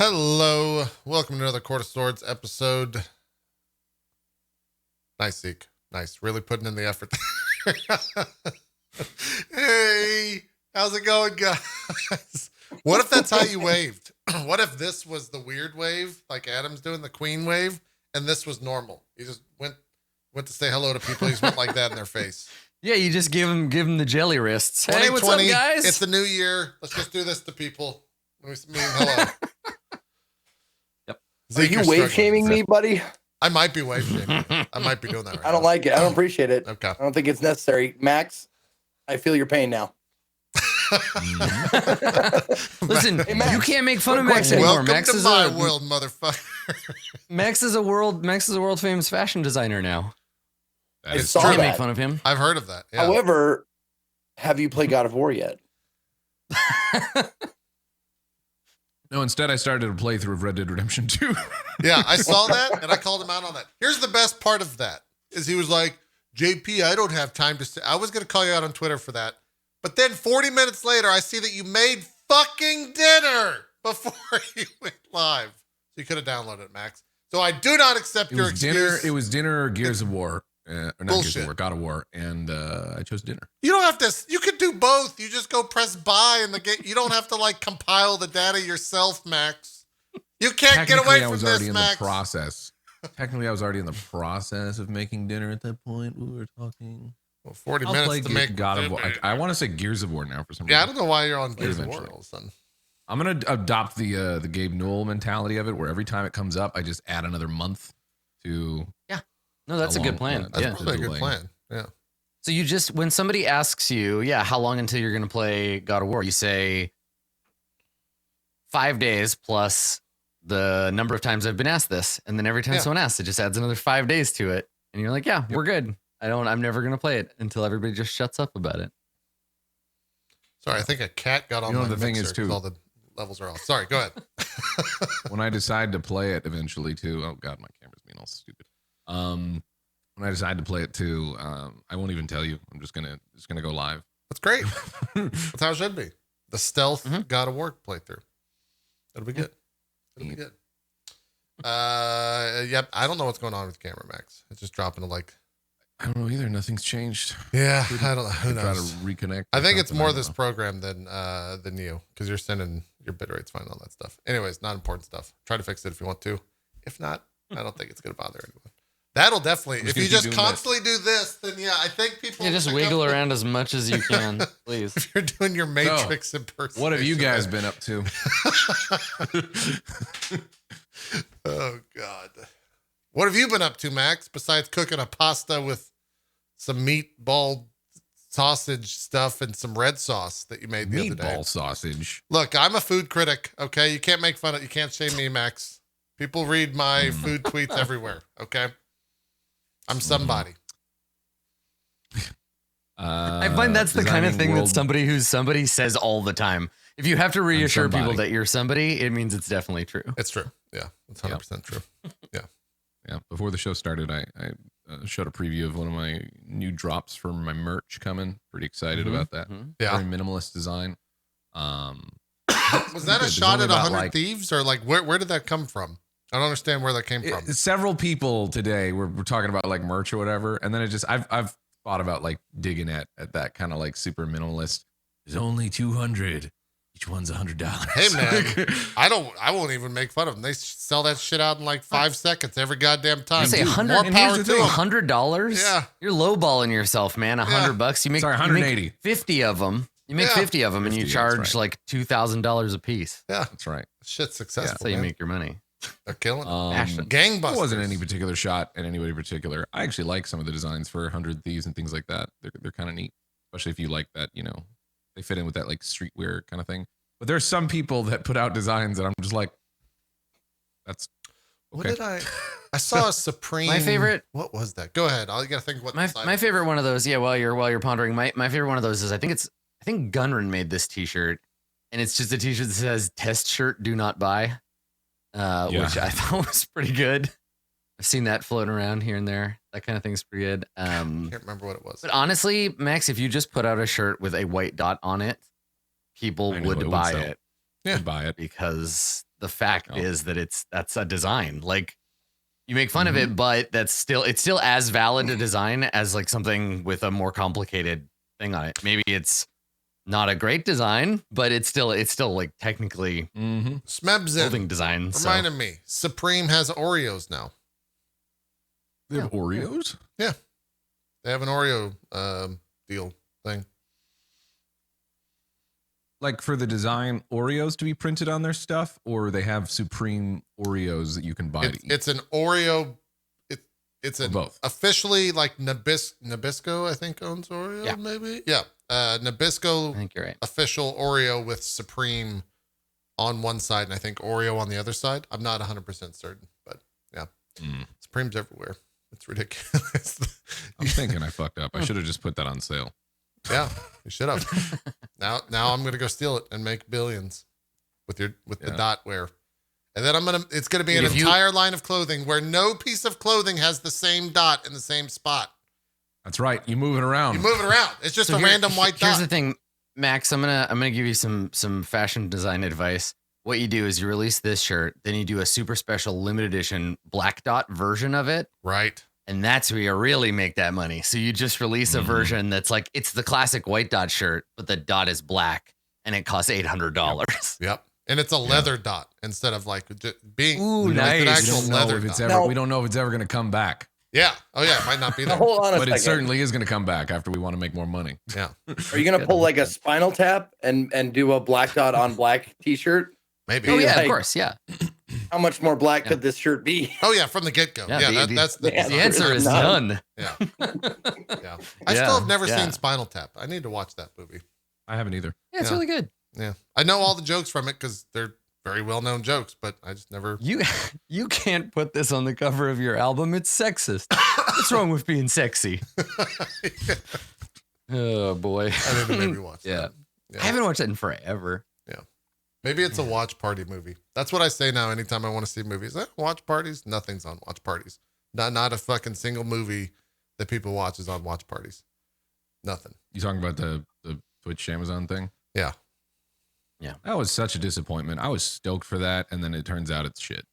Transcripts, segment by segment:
Hello. Welcome to another Court of Swords episode. Nice, Zeke. Nice. Really putting in the effort. Hey, how's it going, guys? What if that's how you waved? What if this was the weird wave, like Adam's doing, the queen wave, and this was normal? You just went to say hello to people. You just went like that in their face. Yeah, you just give them the jelly wrists. Hey, what's up, guys? It's the new year. Let's just do this to people. Let me hello. Yep. Are you wave shaming me, buddy? I might be wave shaming. I might be doing that right I don't now. like it. I don't appreciate it. Okay. I don't think it's necessary. Max, I feel your pain now. Listen, Hey, Max, you can't make fun of Max question. anymore. Welcome Max to is my a world, motherfucker. Max is a world famous fashion designer now. I is saw true. Can't make that. fun of him. I've heard of that. Yeah. However, have you played God of War yet? No, instead I started a playthrough of Red Dead Redemption 2. Yeah, I saw that and I called him out on that. Here's the best part of that is he was like, JP, I don't have time to say. I was going to call you out on Twitter for that. But then 40 minutes later, I see that you made fucking dinner before you went live. So you could have downloaded it, Max. So I do not accept your excuse. It was dinner or Gears of War. Or not Gears Bullshit. of War, God of War. And I chose dinner. You don't have to. You could do both. You just go press buy in the game. You don't have to like compile the data yourself, Max. You can't get away I from was this, already in Max. the process. Technically, I was already in the process of making dinner at that point. We were talking. Well, 40 I'll play minutes to make God of War. I want to say Gears of War now for some reason. Yeah, I don't know why you're on Gears of War eventually. all of a sudden. I'm gonna adopt the Gabe Newell mentality of it, where every time it comes up, I just add another month to. No, that's a good plan. That's Yeah. probably a good plan. Yeah. So you just, when somebody asks you, how long until you're going to play God of War? You say 5 days plus the number of times I've been asked this. And then every time someone asks, it just adds another 5 days to it. And you're like, we're good. I'm never going to play it until everybody just shuts up about it. Sorry, I think a cat got on You know, my the thing mixer is, too- 'cause all the levels are off. Sorry, go ahead. When I decide to play it eventually too, oh god, my camera's being all stupid. When I decide to play it too, I won't even tell you. I'm just gonna go live. That's great. That's how it should be. The stealth God of War playthrough. It'll be good. It'll be good. Yep. I don't know what's going on with the camera, Max. It's just dropping to like. I don't know either. Nothing's changed. Yeah, I don't know. Who Try to knows? reconnect. I think or it's something. more I don't this know. program than you, because you're sending your bit rate's fine, all that stuff. Anyways, not important stuff. Try to fix it if you want to. If not, I don't think it's gonna bother anyone. That'll definitely. If you just constantly do this, then I think people. Yeah, just wiggle around as much as you can, please. If you're doing your Matrix impersonation. What have you guys been up to? Oh God. What have you been up to, Max? Besides cooking a pasta with some meatball sausage stuff and some red sauce that you made the other day. Meatball sausage. Look, I'm a food critic. Okay, you can't make fun of. You can't shame me, Max. People read my food tweets everywhere. Okay, I'm somebody. I find that's the kind of thing that somebody says all the time. If you have to reassure people that you're somebody, it means it's definitely true. It's true. Yeah, it's 100% true. Yeah. Before the show started, I showed a preview of one of my new drops for my merch coming. Pretty excited about that. Yeah. Very minimalist design. Was that a shot at 100 Thieves, or like where did that come from? I don't understand where that came from. Several people today were talking about like merch or whatever, and then it just I've thought about like digging at that kind of like super minimalist. There's only 200. Each one's $100. Hey man, I won't even make fun of them. They sell that shit out in like 5 seconds every goddamn time. You say More 100, power to them. $100? Yeah. You're lowballing yourself, man. $100. You make 180. You make 50 of them. You make 50 of them, and you 50, charge that's right. like $2,000 a piece. Yeah, That's right. shit's successful. That's how you man. make your money. They're killing it. Passion. Gangbusters. It wasn't any particular shot at anybody particular. I actually like some of the designs for 100 Thieves and things like that. They're kind of neat, especially if you like that. They fit in with that like streetwear kind of thing. But there's some people that put out designs that I'm just like, that's okay. What did I saw a Supreme. My favorite. What was that? Go ahead. I gotta think what My favorite one of those. Yeah, while you're pondering, my favorite one of those is I think Gunrun made this T-shirt, and it's just a T-shirt that says "Test shirt, do not buy," which I thought was pretty good. I've seen that floating around here and there. That kind of thing's pretty good. can't remember what it was. But honestly, Max, if you just put out a shirt with a white dot on it, people would buy it. Yeah, buy it because the fact is that that's a design. Like you make fun of it, but it's still as valid a design as like something with a more complicated thing on it. Maybe it's not a great design, but it's still like technically Smebs clothing design. Reminded me, Supreme has Oreos now. They have Oreos? Yeah. They have an Oreo deal thing. Like for the design Oreos to be printed on their stuff, or they have Supreme Oreos that you can buy to eat? It's an Oreo. It's an both. Officially like Nabisco, I think, owns Oreo, maybe? Yeah. Nabisco, I think you're right. Official Oreo with Supreme on one side, and I think Oreo on the other side. I'm not 100% certain, but yeah. Supreme's everywhere. It's ridiculous. I'm thinking I fucked up. I should have just put that on sale. Yeah, you should have. Now I'm gonna go steal it and make billions with the dot wear. And then it's gonna be an entire line of clothing where no piece of clothing has the same dot in the same spot. That's right. You move it around. It's just a random white dot. Here's the thing, Max. I'm gonna give you some fashion design advice. What you do is you release this shirt, then you do a super special limited edition black dot version of it. Right. And that's where you really make that money. So you just release a version that's like, it's the classic white dot shirt, but the dot is black and it costs $800. Yep. And it's a leather dot instead of like being nice. an actual leather dot. We don't know if it's ever going to come back. Yeah. Oh yeah. It might not be there. Hold on a But second. it certainly is going to come back after we want to make more money. Yeah. Are you going to pull like a Spinal Tap and do a black dot on black t-shirt? Maybe. Oh yeah, Like, of course. Yeah. How much more black could this shirt be? Oh yeah, from the get-go. Yeah, That's the the answer is none. Yeah. Yeah. I still have never seen Spinal Tap. I need to watch that movie. I haven't either. Yeah, it's really good. Yeah. I know all the jokes from it because they're very well-known jokes, but I just never. You can't put this on the cover of your album. It's sexist. What's wrong with being sexy? Oh boy. I need to maybe watch that. Yeah. I haven't watched it in forever. Yeah. Maybe it's a watch party movie. That's what I say now anytime I want to see movies. Watch parties? Nothing's on watch parties. Not a fucking single movie that people watch is on watch parties. Nothing. You talking about the Twitch Amazon thing? Yeah. Yeah. That was such a disappointment. I was stoked for that, and then it turns out it's shit.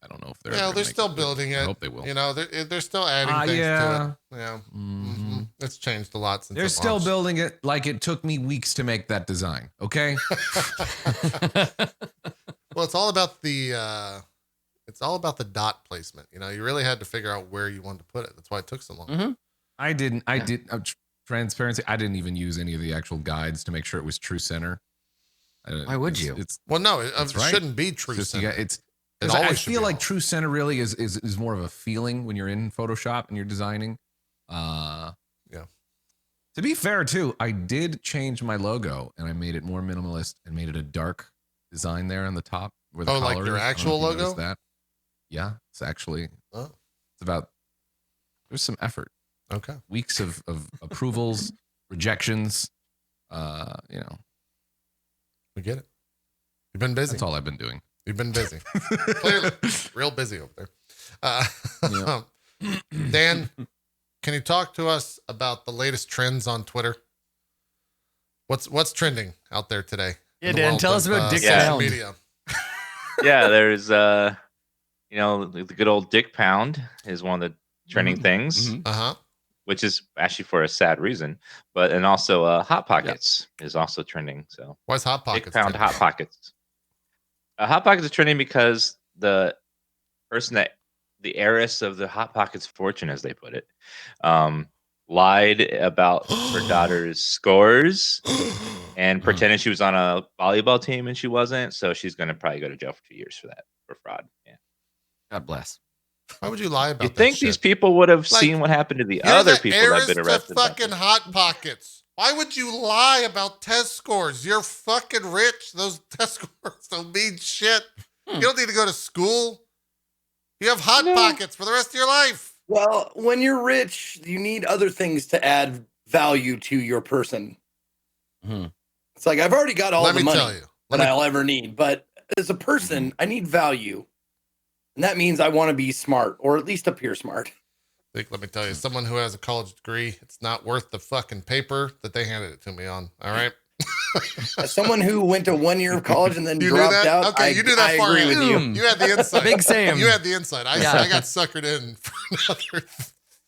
I don't know if they're. Yeah, they're still building it. I hope they will. You know, they're still adding things to it. Yeah. Mm-hmm. It's changed a lot since they're still building it like it took me weeks to make that design. Okay. Well, it's all about the dot placement. You know, you really had to figure out where you wanted to put it. That's why it took so long. Mm-hmm. I didn't. Transparency. I didn't even use any of the actual guides to make sure it was true center. Why would you? It shouldn't be true center. I feel like true center really is more of a feeling when you're in Photoshop and you're designing. Yeah. To be fair, too, I did change my logo and I made it more minimalist and made it a dark design there on the top. Where the like your actual logo? That. Yeah, it's actually. It's about. There's some effort. Okay. Weeks of approvals, rejections. We get it. You've been busy. That's all I've been doing. You've been busy. Clearly. Real busy over there. Dan, can you talk to us about the latest trends on Twitter? What's trending out there today? Yeah, Dan, tell us about Dick social Pound. media. Yeah, there's the good old Dick Pound is one of the trending things. Uh-huh. Which is actually for a sad reason, and also Hot Pockets is also trending. So why's Hot Pockets? Dick Pound Hot Pockets. Hot Pockets is trending because the person the heiress of the Hot Pockets fortune, as they put it, lied about her daughter's scores and pretended she was on a volleyball team and she wasn't. So she's going to probably go to jail for 2 years for that, for fraud. Yeah. God bless. Why would you lie about You that think shit? these people would have seen what happened to the other people that have been arrested? Fucking Hot Pockets. Why would you lie about test scores? You're fucking rich. Those test scores don't mean shit. You don't need to go to school. You have Hot Pockets for the rest of your life. Well, when you're rich, you need other things to add value to your person. It's like, I've already got all the money that I'll ever need, but as a person, I need value. And that means I want to be smart, or at least appear smart. Let me tell you, someone who has a college degree, it's not worth the fucking paper that they handed it to me on. All right. As someone who went to 1 year of college and then You knew dropped that? out, Okay, you knew that I far agree ahead. with you. You had the insight. Big Sam. You had the insight. I Yeah. got suckered in for another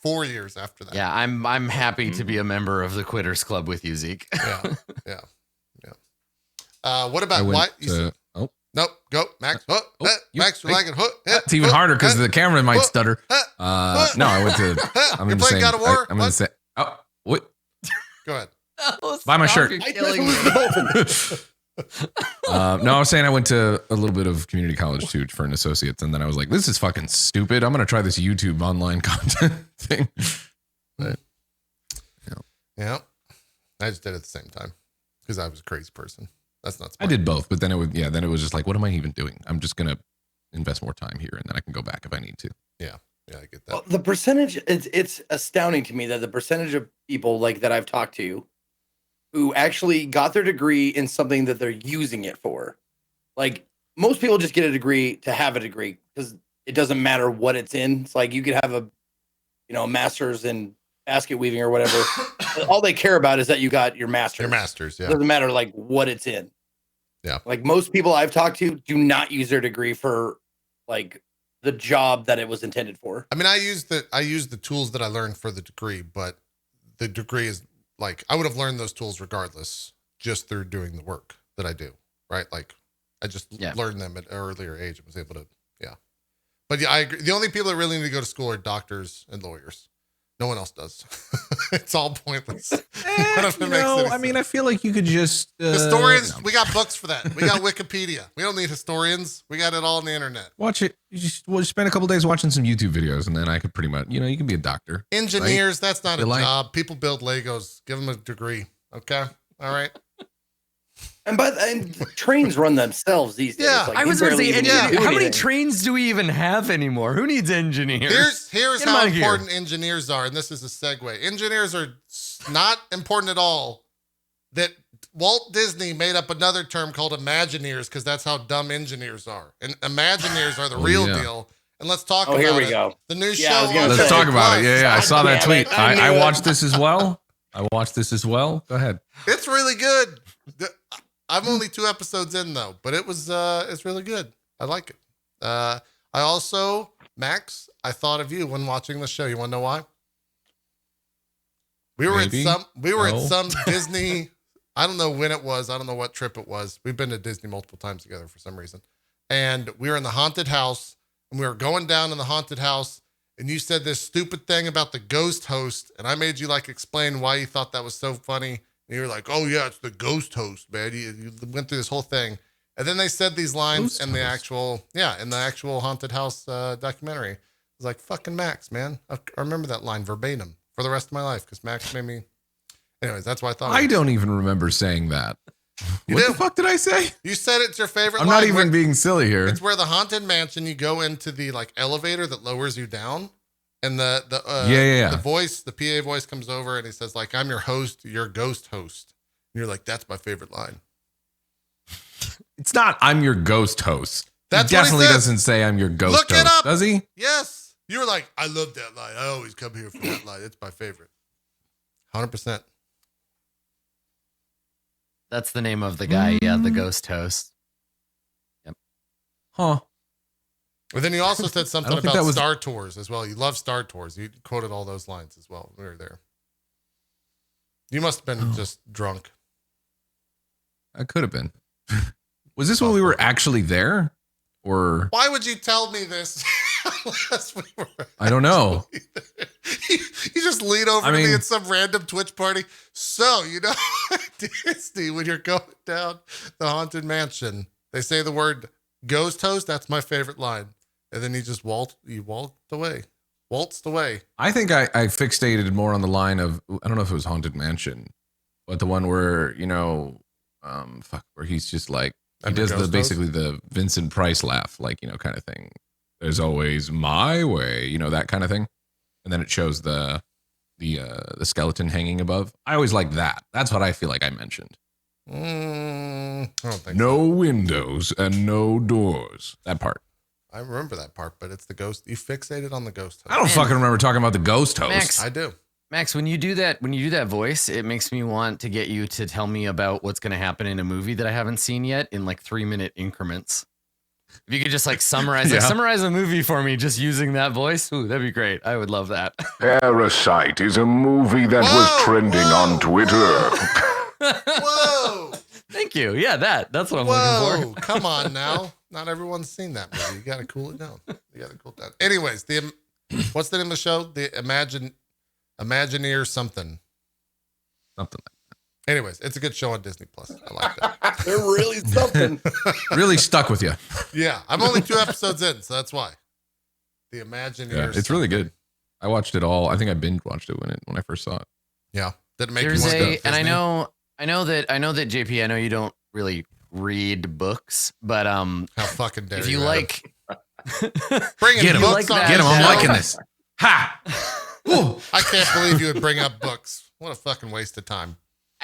4 years after that. Yeah, I'm happy to be a member of the Quitters Club with you, Zeke. Yeah. What about what? Nope. Go, Max. Max, you're like it. It's even harder because the camera might stutter. No, I went to. I'm You're in the playing same. God of War? I'm in the same. Oh, what? Go ahead. Buy my shirt. You're I killing just me. No, I was saying I went to a little bit of community college too for an associate's, and then I was like, this is fucking stupid. I'm gonna try this YouTube online content thing. But, Yeah. I just did it at the same time because I was a crazy person. That's not smart. I did both, but then it was just like, what am I even doing? I'm just gonna invest more time here, and then I can go back if I need to. Yeah, I get that. Well, the percentage, it's astounding to me that the percentage of people like that I've talked to who actually got their degree in something that they're using it for. Like most people just get a degree to have a degree because it doesn't matter what it's in. It's like you could have a master's in basket weaving or whatever. All they care about is that you got your master's. Your masters, It yeah. doesn't matter like what it's in. Yeah. Like most people I've talked to do not use their degree for like the job that it was intended for. I mean, I use the tools that I learned for the degree, but the degree is like I would have learned those tools regardless, just through doing the work that I do, right? Like I just learned them at an earlier age and was able to, But yeah, I agree. The only people that really need to go to school are doctors and lawyers. No one else does. It's all pointless. None of it makes any I mean, sense. I feel like you could just Historians, no. we got books for that. We got Wikipedia. We don't need historians. We got it all on the internet. Watch it. We'll spend a couple days watching some YouTube videos, and then I could pretty much, you can be a doctor. Engineers, that's not a Like- job. People build Legos. Give them a degree. Okay. All right. And trains run themselves these days. Yeah. Like, I you was going to barely say, even need to do how many anything. trains do we even have anymore? Who needs engineers? Here's Get 'em how out of here. important engineers are, and this is a segue. Engineers are not important at all. That Walt Disney made up another term called Imagineers because that's how dumb engineers are. And Imagineers are the real deal. And let's talk about here we it. go. The new Yeah, I was show. gonna on Let's say. talk about it. Yeah, I saw that God tweet. damn it. I I knew it. watched this as well. Go ahead. It's really good. I'm only 2 episodes in though, but it's really good. I like it. I also, Max, I thought of you when watching the show. You want to know why? We were Maybe. at some Disney. I don't know when it was. I don't know what trip it was. We've been to Disney multiple times together for some reason. And we were in the haunted house, and we were going down in the haunted house, and you said this stupid thing about the ghost host, and I made you like explain why you thought that was so funny. And you were like, "Oh yeah, it's the ghost host, man." You went through this whole thing, and then they said these lines in the actual haunted house documentary. It was like, "Fucking Max, man." I remember that line verbatim for the rest of my life because Max made me. Anyways, that's why I thought. I don't even remember saying that. You What do. the fuck did I say? You said it's your favorite I'm line. not even being silly here. It's where the haunted mansion, you go into the like elevator that lowers you down, and the PA voice comes over and he says like, "I'm your host, your ghost host." And you're like, "That's my favorite line." It's not I'm your ghost host. That's he what he definitely says. doesn't say I'm your ghost Look it host. up. Does he? Yes, you were like, "I love that line. I always come here for that line. It's my favorite." 100%. That's the name of the guy. Yeah, the ghost host. Huh. But then you also said something I don't think about that was- Star Tours as well. You love Star Tours. You quoted all those lines as well. We were there. You must have been just drunk. I could have been. Was this when we were actually there? Or Why would you tell me this unless we were? I don't know. You just lean over to me at some random Twitch party. So, Disney, when you're going down the haunted mansion, they say the word ghost host. That's my favorite line. And then you just waltzed away. I think I fixated more on the line of, I don't know if it was Haunted Mansion, but the one where, where he's just like, he I'm the does ghost basically the Vincent Price laugh, like, kind of thing. There's always my way, that kind of thing. And then it shows the skeleton hanging above. I always like that. That's what I feel like I mentioned. I don't think No windows and no doors. That part. I remember that part, but it's the ghost. You fixated on the ghost host. I don't fucking remember talking about the ghost host. Max, I do. Max, when you do that voice, it makes me want to get you to tell me about what's going to happen in a movie that I haven't seen yet in like 3-minute increments. If you could just like summarize a movie for me just using that voice, ooh, that'd be great. I would love that. Parasite is a movie that was trending on Twitter. Whoa! Thank you. Yeah, that's what I'm looking for. Come on now. Not everyone's seen that movie. You got to cool it down. Anyways, what's the name of the show? The Imagineer something. Something like that. Anyways, it's a good show on Disney Plus. I like that. They're really something. Really stuck with you. Yeah, I'm only 2 episodes in, so that's why. The Imagineer. Yeah, it's really good. I watched it all. I think I binge watched it when I first saw it. Yeah, did it make There's you want to go to and Disney? I know that JP, I know you don't really read books, but How fucking dare if you Adam. like, bringing Get him, books on get him. the I'm show? liking this. Ha! Ooh. I can't believe you would bring up books. What a fucking waste of time.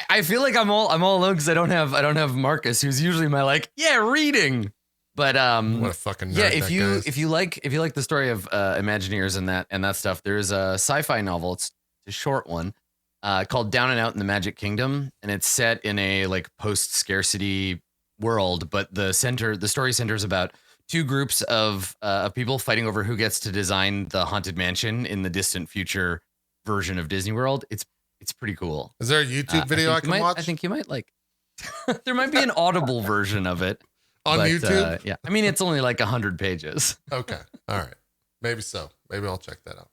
I feel like I'm all alone because I don't have Marcus, who's usually my like, reading. But What a fucking nerd if that you guy is. if you like the story of Imagineers and that stuff, there's a sci-fi novel. It's a short one called Down and Out in the Magic Kingdom, and it's set in a like post-scarcity world. But the story centers about 2 groups of people fighting over who gets to design the haunted mansion in the distant future version of Disney World. It's pretty cool. Is there a YouTube video I can watch? I think you might like. There might be an audible version of it on but, YouTube? yeah, I mean it's only like 100 pages. Okay, all right. Maybe so. Maybe I'll check that out.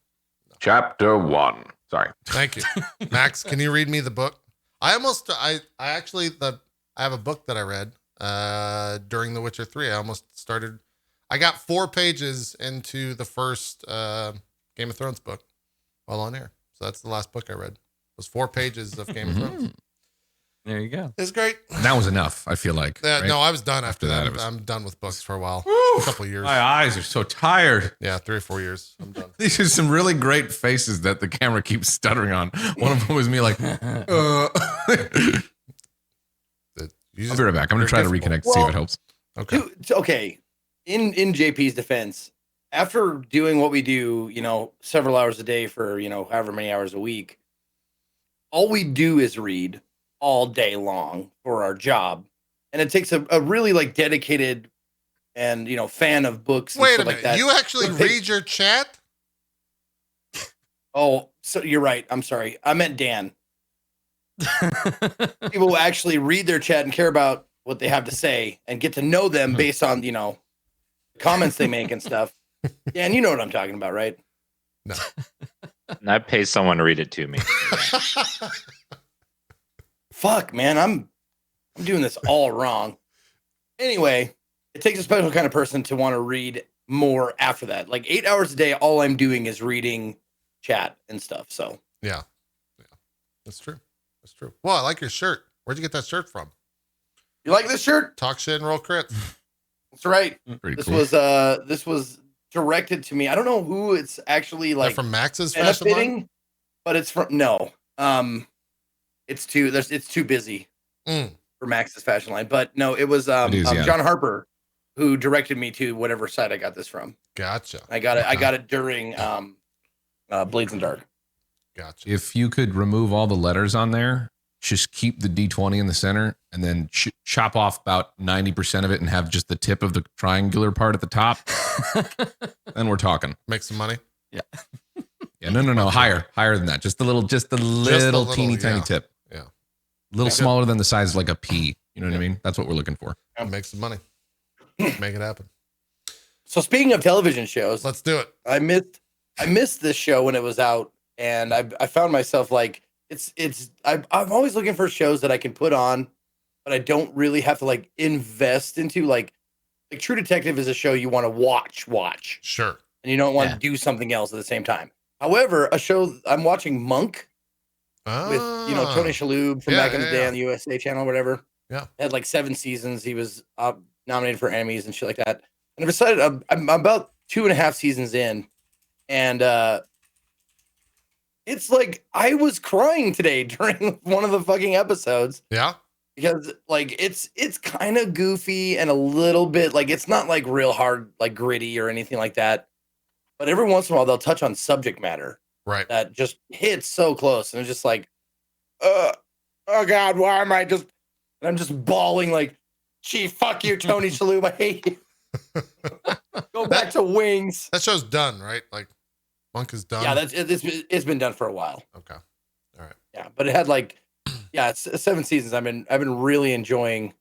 Chapter 1. Sorry. Thank you. Max, can you read me the book? I have a book that I read during The Witcher 3. I got 4 pages into the first Game of Thrones book while on air. So that's the last book I read. It was 4 pages of Game of Thrones. There you go. It's great. That was enough, I feel like. Yeah, right? no, I was done after that. it was- I'm done with books for a while. A couple of years. My eyes are so tired. Yeah, 3 or 4 years. I'm done. These are some really great faces that the camera keeps stuttering on. One of them was me like, I'll be right back. I'm going to try to reconnect to see if it helps. Okay. Okay. In JP's defense, after doing what we do, several hours a day for, however many hours a week, all we do is read all day long for our job. And it takes a really like dedicated and, fan of books and Wait a stuff minute. like that. You actually read your chat? Oh, so you're right. I'm sorry. I meant Dan. People who actually read their chat and care about what they have to say and get to know them based on, comments they make and stuff. Dan, you know what I'm talking about, right? No. And I pay someone to read it to me. Fuck, man, I'm doing this all wrong. Anyway, it takes a special kind of person to want to read more after that. Like 8 hours a day, all I'm doing is reading chat and stuff. So Yeah. That's true. That's true. Well, I like your shirt. Where'd you get that shirt from? you like this shirt? Talk shit and roll crits. That's right. Pretty This cool. was directed to me. I don't know who it's actually Like like from Max's fashion line? benefiting, but it's from it's too busy for Max's fashion line. But no, it was It is, yeah. John Harper who directed me to whatever site I got this from. Gotcha. I got it during Blades and Dark. Gotcha. If you could remove all the letters on there, just keep the D20 in the center and then chop off about 90% of it and have just the tip of the triangular part at the top, then we're talking. Make some money. Yeah, no, higher than that. Just the little teeny tiny yeah. tip. Yeah. A little smaller than the size of like a pea. You know what I mean? That's what we're looking for. Make some money. Make it happen. So speaking of television shows, Let's do it. I missed this show when it was out, and I found myself like I'm always looking for shows that I can put on, but I don't really have to like invest into like True Detective is a show you want to watch, Sure. and you don't want to do something else at the same time. However, a show I'm watching Monk with Tony Shalhoub from back in the day on the USA channel, or whatever. Yeah. It had like 7 seasons. He was nominated for Emmys and shit like that. And I decided I'm about 2.5 seasons in, and it's like I was crying today during one of the fucking episodes Yeah. because like it's kind of goofy and a little bit like it's not like real hard like gritty or anything like that. But every once in a while they'll touch on subject matter Right. That just hits so close, and it's just like, oh God, why am I just? And I'm just bawling like, gee, fuck you, Tony Shalhoub, I hate you. Go back to Wings. That show's done, right? Like Monk is done. Yeah, it's been done for a while. Okay. All right. Yeah, but it had like, it's 7 seasons. I've been really enjoying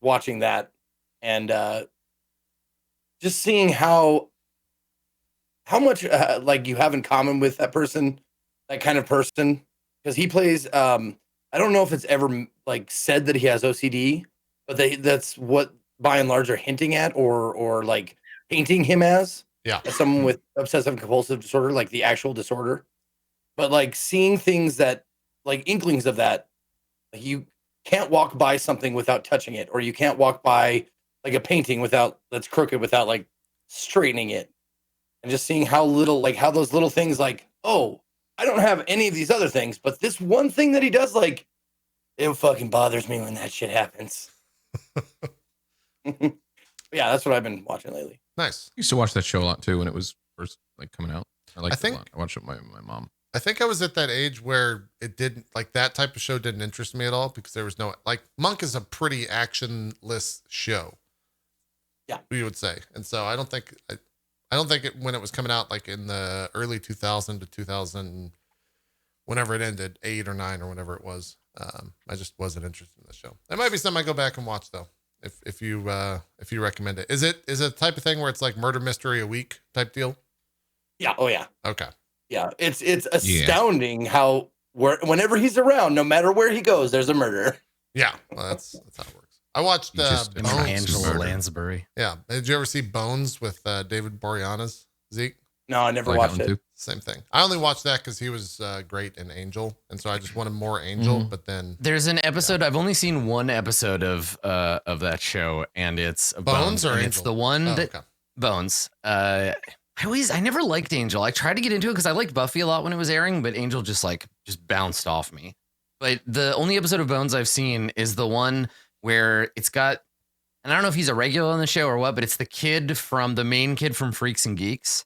watching that, and just seeing how much like you have in common with that person, that kind of person, because he plays. I don't know if it's ever like said that he has OCD, but that's what by and large are hinting at, or like painting him as someone with obsessive compulsive disorder, like the actual disorder. But like seeing things that like inklings of that, like you can't walk by something without touching it, or you can't walk by like a painting that's crooked without like straightening it, and just seeing how little, like how those little things, like, oh, I don't have any of these other things, but this one thing that he does, like, it fucking bothers me when that shit happens. Yeah, that's what I've been watching lately. Nice. I used to watch that show a lot too when it was first like coming out. I liked it a lot. I watched it with my mom. I think I was at that age where it didn't, like, that type of show didn't interest me at all, because there was no, like, Monk is a pretty actionless show. Yeah. We would say. And so I don't think it, when it was coming out, like in the early 2000 to 2000, whenever it ended, 8 or 9 or whatever it was, I just wasn't interested in the show. That might be something I go back and watch though, if you recommend it. Is it the type of thing where it's like murder mystery a week type deal? Yeah. Oh yeah. Okay. Yeah. It's astounding how whenever he's around, no matter where he goes, there's a murder. Yeah. Well, that's how it works. I watched Bones. Angela Lansbury. Yeah. Did you ever see Bones with David Boreanaz, Zeke? No, I never watched it. Same thing. I only watched that because he was great in Angel, and so I just wanted more Angel. But then there's an episode. I've only seen one episode of that show, and it's Bones or Angel? It's the one that Bones. I never liked Angel. I tried to get into it because I liked Buffy a lot when it was airing, but Angel just bounced off me. But the only episode of Bones I've seen is the one where it's got, and I don't know if he's a regular on the show or what, but it's the main kid from Freaks and Geeks.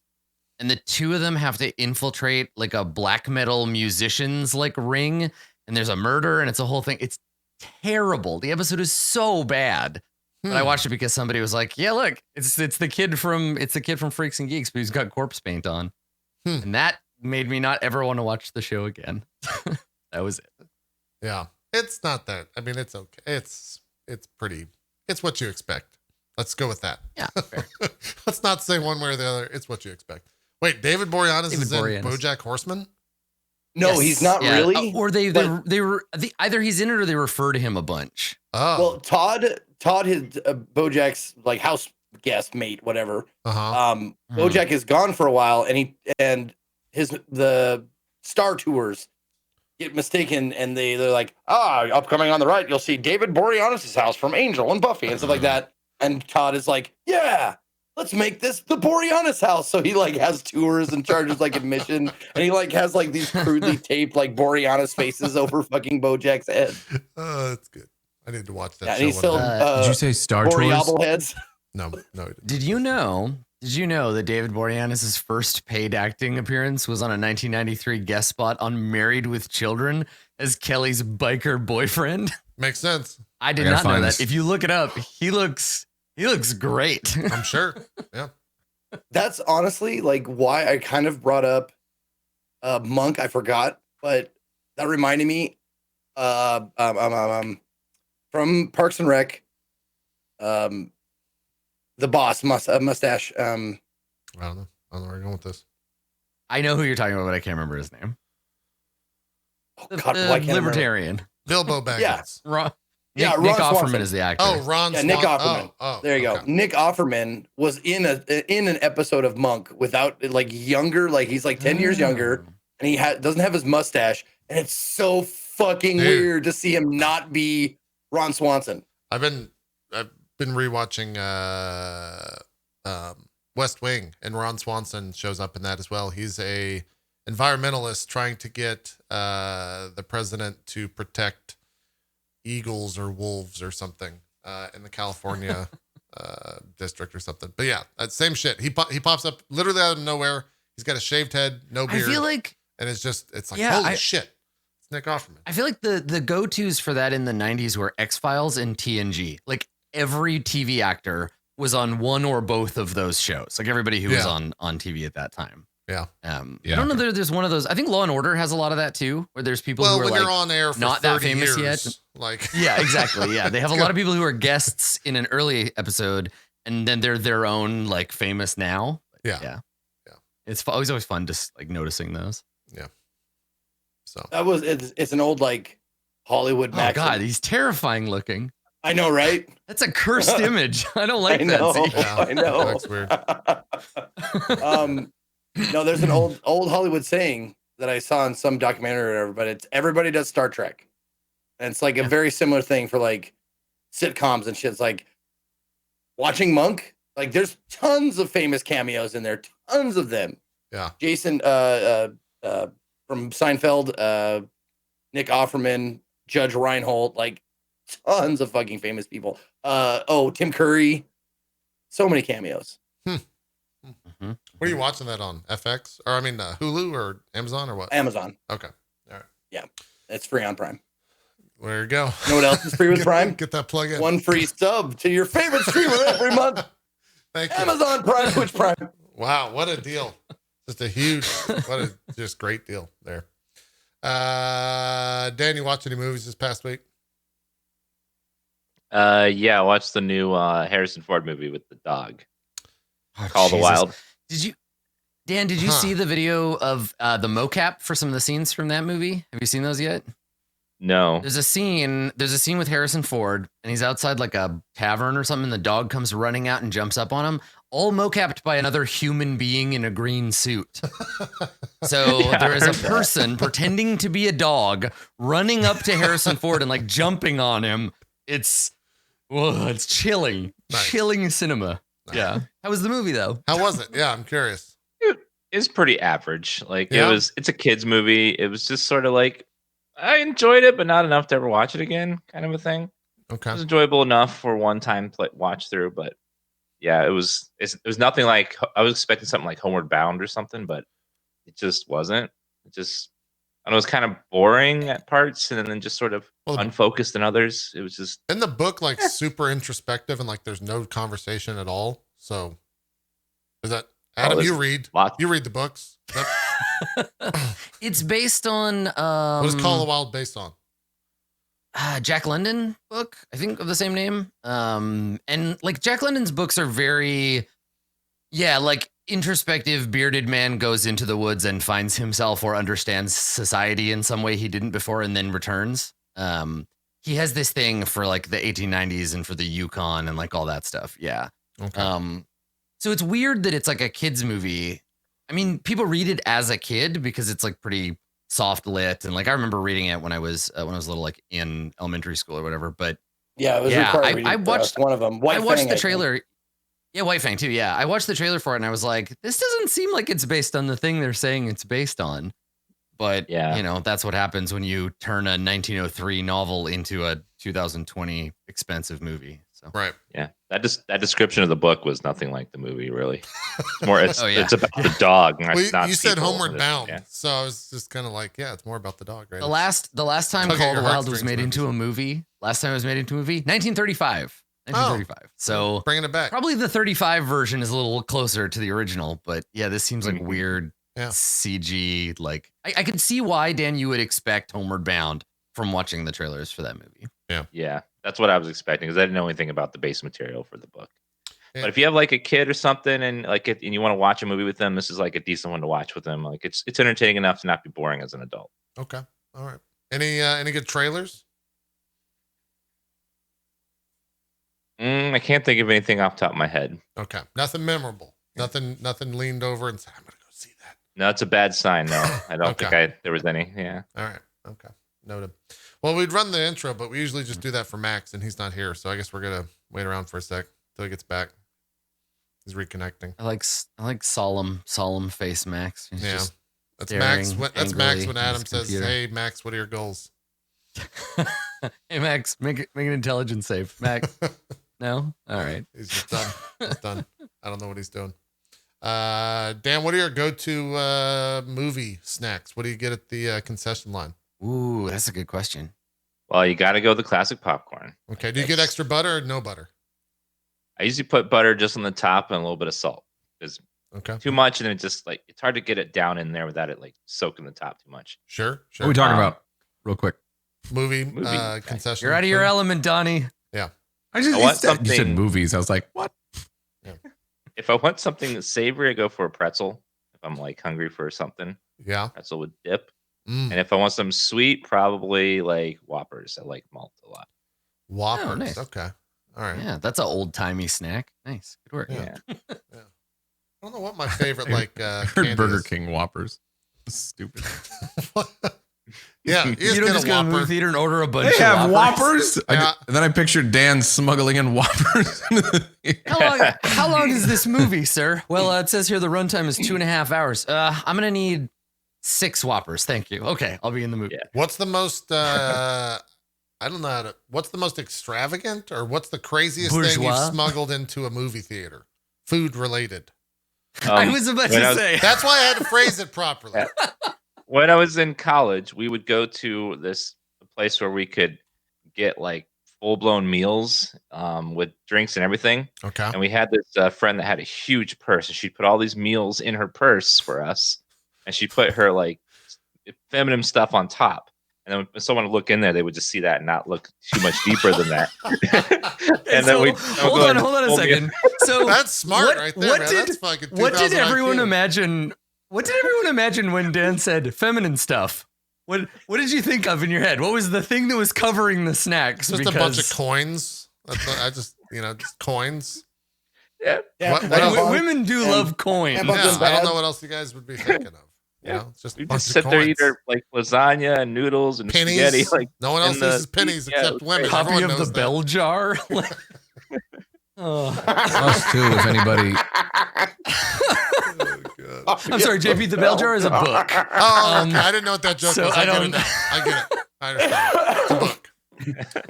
And the two of them have to infiltrate like a black metal musician's like ring, and there's a murder, and it's a whole thing. It's terrible. The episode is so bad. But I watched it because somebody was like, "Yeah, look, it's the kid from Freaks and Geeks, but he's got corpse paint on," and that made me not ever want to watch the show again. That was it. Yeah, it's not that. I mean, it's okay. It's pretty. It's what you expect. Let's go with that. Yeah. Fair. Let's not say one way or the other. It's what you expect. Wait, David Boreanaz is in BoJack Horseman? No, yes. He's not really. Or they were either he's in it or they refer to him a bunch. Oh, well, Todd, his BoJack's like house guest mate, whatever. BoJack is gone for a while, and the Star Tours get mistaken, and they're like, upcoming on the right, you'll see David Boreanaz's house from Angel and Buffy and stuff like that. And Todd is like, yeah, let's make this the Boreanaz house. So he like has tours and charges like admission, and he like has like these crudely taped like Boreanaz faces over fucking BoJack's head. Oh, that's good. I need to watch that. Yeah, show. and he's still did you say Star Tours? heads. No. Did you know that David Boreanaz's first paid acting appearance was on a 1993 guest spot on Married with Children as Kelly's biker boyfriend? Makes sense. I did not know that. If you look it up, he looks great. I'm sure. Yeah. That's honestly like why I kind of brought up Monk. I forgot, but that reminded me from Parks and Rec. The boss mustache. I don't know where you're going with this. I know who you're talking about, but I can't remember his name. Oh, God, why can't I Libertarian. Bilbo Baggins. Yeah. Nick Ron Offerman Swanson is the actor. Oh, Ron Nick Offerman. Oh, there you go. Nick Offerman was in an episode of Monk without like younger, like he's like 10 years younger, and he doesn't have his mustache, and it's so fucking weird to see him not be Ron Swanson. I've been rewatching West Wing, and Ron Swanson shows up in that as well. He's a environmentalist trying to get the president to protect eagles or wolves or something in the California district or something. But yeah, that same shit. He pops up literally out of nowhere. He's got a shaved head, no beard. I feel like, and it's like, holy shit. It's Nick Offerman. I feel like the go-tos for that in the 90s were X-Files and TNG. Like every TV actor was on one or both of those shows. Like everybody who was on TV at that time. Yeah. I don't know that there's one of those. I think Law and Order has a lot of that too, where there's people who are when like you're on air for not that famous years, yet. Like yeah, exactly. Yeah. They have a lot of people who are guests in an early episode and then they're their own like famous now. Yeah. It's always fun just like noticing those. Yeah. So it's an old like Hollywood maxim. Oh God, he's terrifying looking. I know, right? That's a cursed image. I don't like that. Yeah, I know. That's weird. No, there's an old Hollywood saying that I saw in some documentary or whatever, but it's everybody does Star Trek. And it's like a very similar thing for like sitcoms and shit. It's like watching Monk. Like there's tons of famous cameos in there, tons of them. Yeah. Jason from Seinfeld, Nick Offerman, Judge Reinhold, like tons of fucking famous people. Tim Curry. So many cameos. Mm-hmm. What are you watching that on? FX? Or Hulu or Amazon or what? Amazon. Okay. All right. Yeah. It's free on Prime. There you go. You know what else is free with Prime? Get that plug in. One free sub to your favorite streamer every month. Thank you. Amazon Prime, Twitch Prime. Wow, what a deal. Just great deal there. Dan, you watch any movies this past week? Yeah, I watched the new Harrison Ford movie with the dog. Call the Wild. Did you see the video of the mocap for some of the scenes from that movie? Have you seen those yet? No. There's a scene with Harrison Ford and he's outside like a tavern or something. And the dog comes running out and jumps up on him, all mocapped by another human being in a green suit. So there is a person pretending to be a dog running up to Harrison Ford and like jumping on him. It's chilling. Nice. Chilling cinema. Nice. Yeah. How was the movie though? How was it? Yeah, I'm curious. It's pretty average. Like it's a kid's movie. It was just sort of like I enjoyed it, but not enough to ever watch it again, kind of a thing. Okay. It was enjoyable enough for one time watch through, but yeah, it was nothing like I was expecting something like Homeward Bound or something, but it just wasn't. It just it was kind of boring at parts and then just sort of unfocused in others. It was just in the book like super introspective and like there's no conversation at all. So is that Adam, you read the books. It's based on what is Call the Wild based on? Jack London book, I think, of the same name. And like Jack London's books are very like introspective. Bearded man goes into the woods and finds himself or understands society in some way he didn't before and then returns. He has this thing for like the 1890s and for the Yukon and like all that stuff. Yeah. Okay. So it's weird that it's like a kid's movie. I mean, people read it as a kid because it's like pretty soft lit. And like, I remember reading it when I was little, like in elementary school or whatever, but yeah, it was required reading. I watched one of them. I watched the trailer. Yeah. White Fang too. Yeah. I watched the trailer for it and I was like, this doesn't seem like it's based on the thing they're saying it's based on. But yeah, that's what happens when you turn a 1903 novel into a 2020 expensive movie. So right. Yeah. That description of the book was nothing like the movie, really. It's about the dog. Not you said people. Homeward Bound, so I was just kind of like, it's more about the dog, right? The last time Call the Wild was made into a movie. 1935. 1935. So bringing it back. Probably the 35 version is a little closer to the original, but yeah, this seems like weird CG. Like I could see why, Dan, you would expect Homeward Bound from watching the trailers for that movie. Yeah, that's what I was expecting because I didn't know anything about the base material for the book. Yeah. But if you have like a kid or something and and you want to watch a movie with them, this is like a decent one to watch with them. Like it's entertaining enough to not be boring as an adult. Okay, all right. Any good trailers? I can't think of anything off the top of my head. Okay, nothing memorable. Nothing leaned over and said, "I'm gonna go see that." No, it's a bad sign. No, I don't think there was any. Yeah. All right. Okay. Noted. Well, we'd run the intro, but we usually just do that for Max, and he's not here, so I guess we're gonna wait around for a sec till he gets back. He's reconnecting. I like solemn face Max. He's just that's Max. That's Max when Adam says, "Hey Max, what are your goals?" Hey Max, make an intelligence save. Max, no, all right. He's just done. He's done. I don't know what he's doing. Dan, what are your go-to movie snacks? What do you get at the concession line? Ooh, that's a good question. Well, you got to go the classic popcorn. Okay. Do you get extra butter or no butter? I usually put butter just on the top and a little bit of salt because too much, and then it's hard to get it down in there without it like soaking the top too much. Sure. What are we talking about? Real quick. Movie. Concession. You're out of your element, Donnie. Yeah. You said movies. I was like, what? Yeah. If I want something savory, I go for a pretzel. If I'm like hungry for something, pretzel with dip. And if I want some sweet, probably like Whoppers. I like malt a lot. Whoppers. Oh, nice. Okay. All right. Yeah, that's an old timey snack. Nice. Good work. Yeah. I don't know what my favorite Burger King Whoppers. Stupid. Yeah, you don't just go to the movie theater and order a bunch. They have of Whoppers. Yeah. And then I pictured Dan smuggling in Whoppers. How long is this movie, sir? Well, it says here the runtime is 2.5 hours. I'm gonna need 6 Whoppers. Thank you. Okay, I'll be in the movie. Yeah. What's the most? I don't know. What's the most extravagant, or what's the craziest thing you've smuggled into a movie theater, food related? I was about to say. That's why I had to phrase it properly. When I was in college, we would go to this place where we could get like full-blown meals with drinks and everything. Okay. And we had this friend that had a huge purse, and she'd put all these meals in her purse for us, and she put her like feminine stuff on top. And then when someone would look in there, they would just see that and not look too much deeper than that. And then hold on a second. So that's smart right there, man. That's fucking 2000 What did everyone IQ. imagine? What did everyone imagine when Dan said feminine stuff? What did you think of in your head? What was the thing that was covering the snacks? Just a bunch of coins. I just just coins. Yeah. Women do love coins. Yeah, I don't know what else you guys would be thinking of. It's just we just sit there, eat our like lasagna and noodles and pennies. spaghetti. Like no one else uses pennies except women. Copy Everyone of knows the bell jar. Us too, if anybody. I'm sorry, JP. The bell jar is a book. Oh, okay. I didn't know what that joke was. I get it now. I get it. I understand. It's a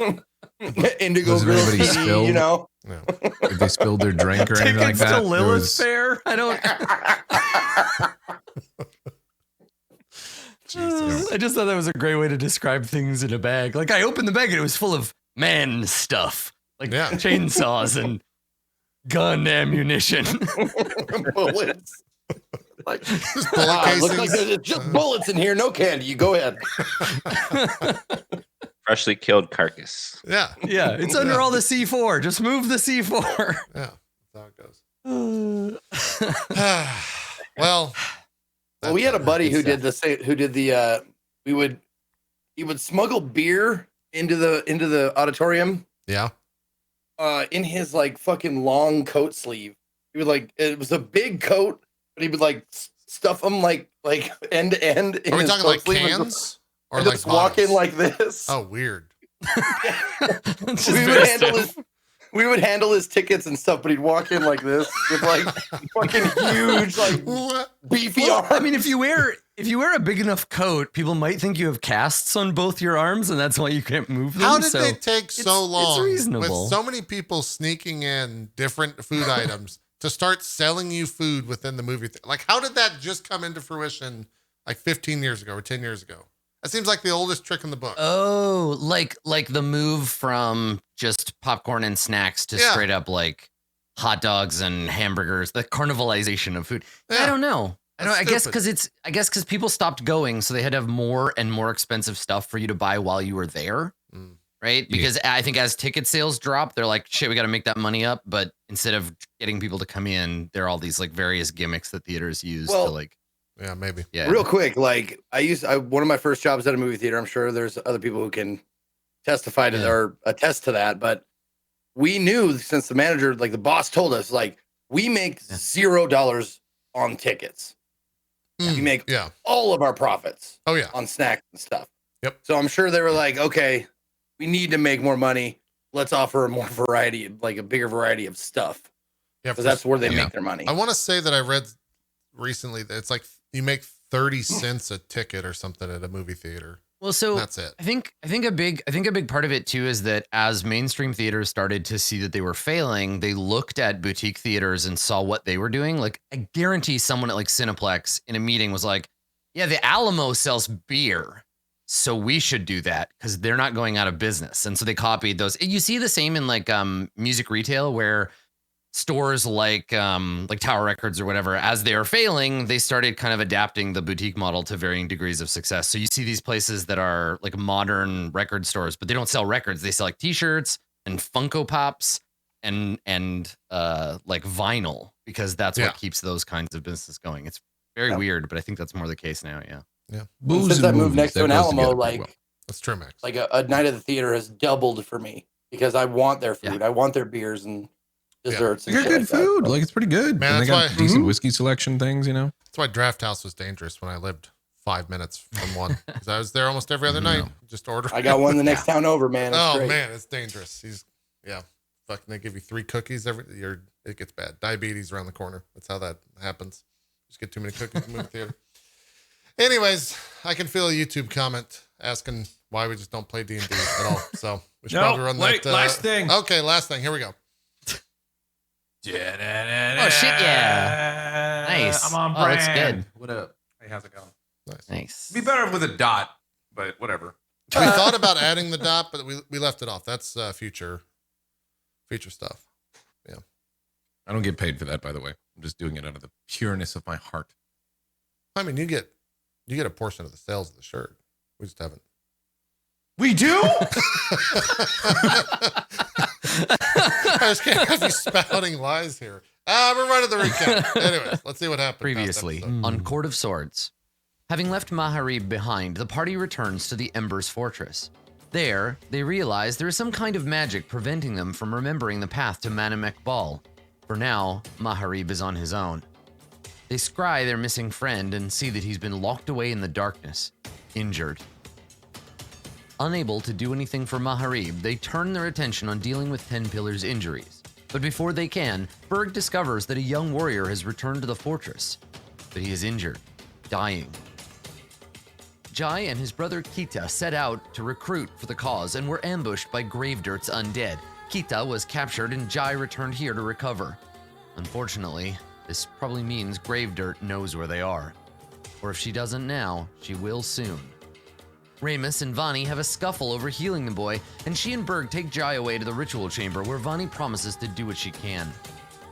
book. Indigo Does anybody Girl spill? you know? No. If they spilled their drink or anything like Tickets that. to Lilith Fair. I don't. I just thought that was a great way to describe things in a bag. Like I opened the bag and it was full of man stuff, like chainsaws and gun ammunition. Bullets. Like, Just bullet casings. looks like there's just bullets in here. No candy. You go ahead. freshly killed carcass. Yeah. Yeah, it's under all the C4. Just move the C4. Yeah, that's how it goes. Well, we had a buddy who did the same. Who did the? He would smuggle beer into the auditorium. Yeah. In his like fucking long coat sleeve. He would like it was a big coat, but he would like stuff them like end to end. Are we talking like cans or like just walk in like this? Oh, weird. We would handle his tickets and stuff, but he'd walk in like this with like fucking huge, like beefy arms. I mean, if you wear a big enough coat, people might think you have casts on both your arms, and that's why you can't move them. How did they take so long it's reasonable. with so many people sneaking in different food items to start selling you food within the movie? Like, how did that just come into fruition like 15 years ago or 10 years ago? That seems like the oldest trick in the book. Oh, like the move from just popcorn and snacks to straight up like hot dogs and hamburgers, the carnivalization of food. Yeah. I don't know. I guess because people stopped going, so they had to have more and more expensive stuff for you to buy while you were there. Right? Because I think as ticket sales drop, they're like, shit, we got to make that money up. But instead of getting people to come in, there are all these like various gimmicks that theaters use to like. Yeah, maybe. Yeah. Real quick, like one of my first jobs at a movie theater. I'm sure there's other people who can testify to or attest to that. But we knew since the manager, like the boss told us, like we make $0 on tickets. We make all of our profits. Oh yeah, on snacks and stuff. Yep. So I'm sure they were like, okay, we need to make more money. Let's offer a more variety, like a bigger variety of stuff. Yeah, because that's where they make their money. I want to say that I read recently that it's like you make 30 cents a ticket or something at a movie theater. Well, so That's it. I think a big part of it too is that as mainstream theaters started to see that they were failing, they looked at boutique theaters and saw what they were doing. Like, I guarantee someone at like Cineplex in a meeting was like, "Yeah, the Alamo sells beer, so we should do that because they're not going out of business." And so they copied those. You see the same in like music retail where stores like Tower Records or whatever, as they are failing, they started kind of adapting the boutique model to varying degrees of success. So you see these places that are like modern record stores, but they don't sell records. They sell like t-shirts and Funko Pops and like vinyl, because that's what keeps those kinds of businesses going. It's very weird, but I think that's more the case now. Yeah. Since I moved next to an Alamo, like that's true, Max. Like a night at the theater has doubled for me because I want their food. I want their beers and desserts. They're good food. Like, it's pretty good. Man, and they got decent whiskey selection things, you know. That's why Draft House was dangerous when I lived 5 minutes from one. Because I was there almost every other night. Just order. I got one the next town over, man. It's great. Man, it's dangerous. Fucking they give you 3 cookies it gets bad. Diabetes around the corner. That's how that happens. Just get too many cookies in the movie theater. Anyways, I can feel a YouTube comment asking why we just don't play D&D at all. So we should probably run that. Last thing. Okay, last thing. Here we go. Oh shit, yeah. Nice. I'm on brand. That's good. What up? Hey, how's it going? Nice. Be better with a dot, but whatever. We thought about adding the dot, but we left it off. That's future stuff. Yeah. I don't get paid for that, by the way. I'm just doing it out of the pureness of my heart. I mean, you get a portion of the sales of the shirt. We just haven't. We do? I just can't have you spouting lies here. We're running the recap. Anyways, let's see what happened. Previously on Court of Swords. Having left Maharib behind, the party returns to the Embers Fortress. There, they realize there is some kind of magic preventing them from remembering the path to Manamek Ball. For now, Maharib is on his own. They scry their missing friend and see that he's been locked away in the darkness, injured. Unable to do anything for Maharib, they turn their attention on dealing with Ten Pillars' injuries. But before they can, Berg discovers that a young warrior has returned to the fortress. But he is injured, dying. Jai and his brother Kita set out to recruit for the cause and were ambushed by Gravedirt's undead. Kita was captured and Jai returned here to recover. Unfortunately, this probably means Gravedirt knows where they are. Or if she doesn't now, she will soon. Ramus and Vani have a scuffle over healing the boy, and she and Berg take Jai away to the ritual chamber where Vani promises to do what she can.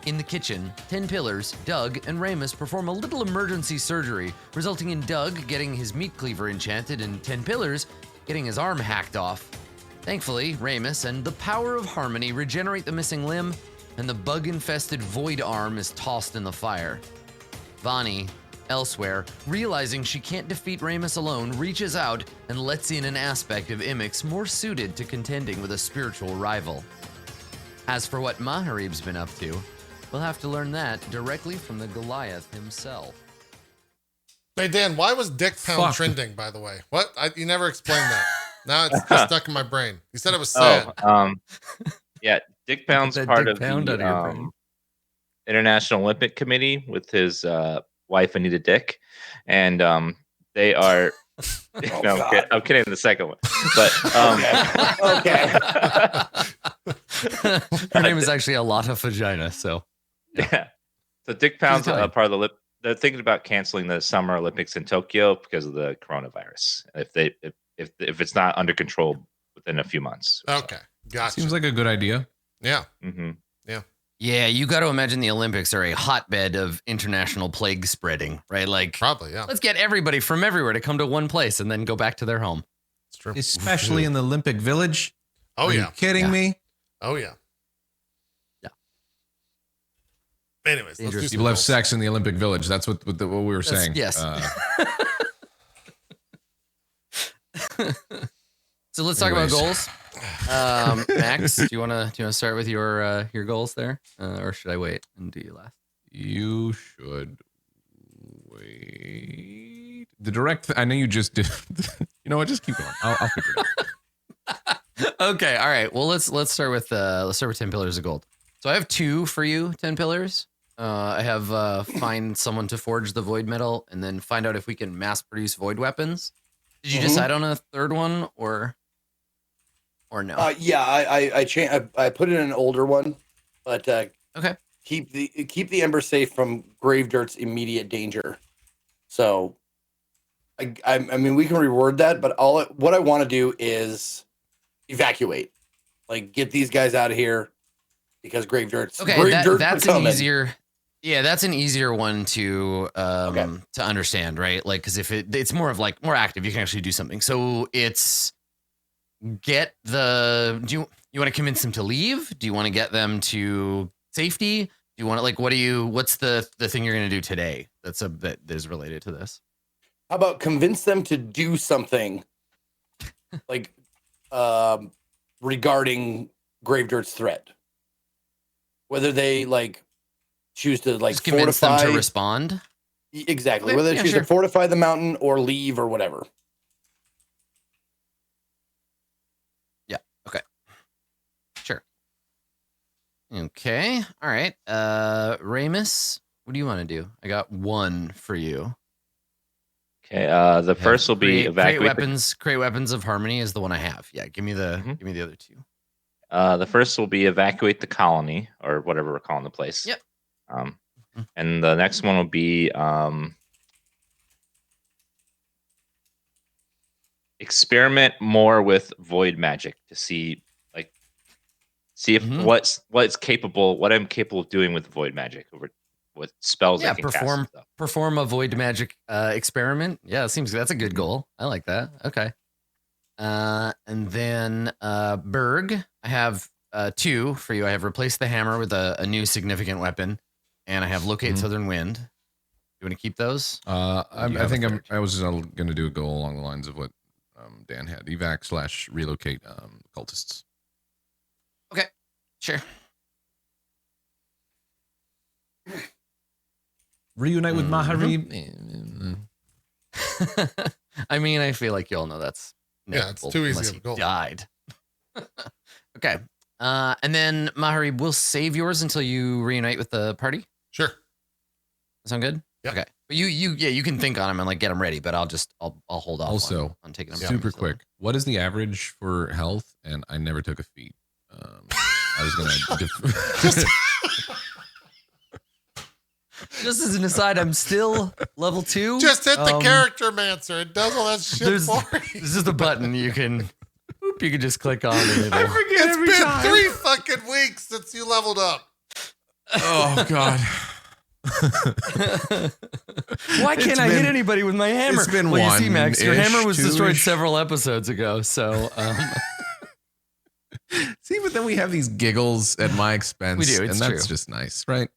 In the kitchen, 10 Pillars, Doug, and Ramus perform a little emergency surgery, resulting in Doug getting his meat cleaver enchanted and 10 Pillars getting his arm hacked off. Thankfully, Ramus and the power of harmony regenerate the missing limb, and the bug-infested void arm is tossed in the fire. Vani, elsewhere, realizing she can't defeat Ramus alone, reaches out and lets in an aspect of Imix more suited to contending with a spiritual rival. As for what Maharib's been up to, we'll have to learn that directly from the Goliath himself. Hey, Dan, why was Dick Pound trending, by the way? What? You never explained that. Now it's just stuck in my brain. You said it was sad. Yeah, Dick Pound's part of the International Olympic Committee with his wife, Anita Dick. And they are... I'm kidding in the second one. But Okay. Her name is actually Alata Vagina, so... Yeah. So Dick Pound's part of the they're thinking about canceling the Summer Olympics in Tokyo because of the coronavirus. If it's not under control within a few months. Okay. Gotcha. Seems like a good idea. Yeah. Mm-hmm. Yeah. Yeah, you got to imagine the Olympics are a hotbed of international plague spreading, right? Like, probably, yeah. Let's get everybody from everywhere to come to one place and then go back to their home. It's true. Especially in the Olympic Village. Oh, Are you kidding me? Oh, yeah. Yeah. Anyways, people have sex in the Olympic Village. That's what we were saying. Yes. So let's talk about goals. Max, do you want to start with your goals there, or should I wait and do you last? You should wait. The direct. I know you just did. You know what? Just keep going. I'll figure it out. Okay. All right. Well, let's start with 10 Pillars of Gold. So I have 2 for you. 10 Pillars. I have find someone to forge the void metal, and then find out if we can mass produce void weapons. Did you decide on a third one or no? Yeah, I put in an older one, but okay. Keep the Ember safe from Gravedirt's immediate danger. So, I mean, we can reward that, but what I want to do is evacuate, like get these guys out of here because Gravedirt's that's an easier. Yeah, that's an easier one to understand, right? Like, because if it's more of like more active, you can actually do something. So it's get the. Do you want to convince them to leave? Do you want to get them to safety? Do you want to like what's the thing you're going to do today that is related to this? How about convince them to do something like regarding Gravedirt's threat? Whether they like choose to like just convince them to respond. Exactly. Okay, Whether they choose to fortify the mountain or leave or whatever. Yeah. Okay. Sure. Okay. All right. Ramus, what do you want to do? I got one for you. Okay. The first will be evacuate. Create weapons of harmony is the one I have. Yeah. Give me the other two. The first will be evacuate the colony or whatever we're calling the place. Yep. And the next one will be experiment more with void magic to see if what I'm capable of doing with void magic over what spells I can cast. Perform a void magic experiment. Yeah, that's a good goal. I like that. Okay. And then Berg, I have 2 for you. I have replaced the hammer with a new significant weapon, and I have locate southern wind. You want to keep those? I think I was going to do a goal along the lines of what Dan had: evac/relocate cultists. Okay, sure. Reunite with Mahari. I mean, I feel like you all know that's it's too easy of a goal. Died. Okay. And then Mahari, we'll save yours until you reunite with the party. Sure. Sound good? Yeah. Okay. But you can think on them and like get them ready, but I'll hold off. Also, on taking them. Super quick. What is the average for health? And I never took a feat. I was gonna. Just as an aside, I'm still level 2. Just hit the character mancer. It does all that shit for you. This is the button you can just click on and I forget it's been 3 fucking weeks since you leveled up. Oh God. Why can't I hit anybody with my hammer? It's been you see, Max, your hammer was 2-ish. destroyed several episodes ago. So see, but then we have these giggles at my expense. We do, it's and that's true. just nice, right?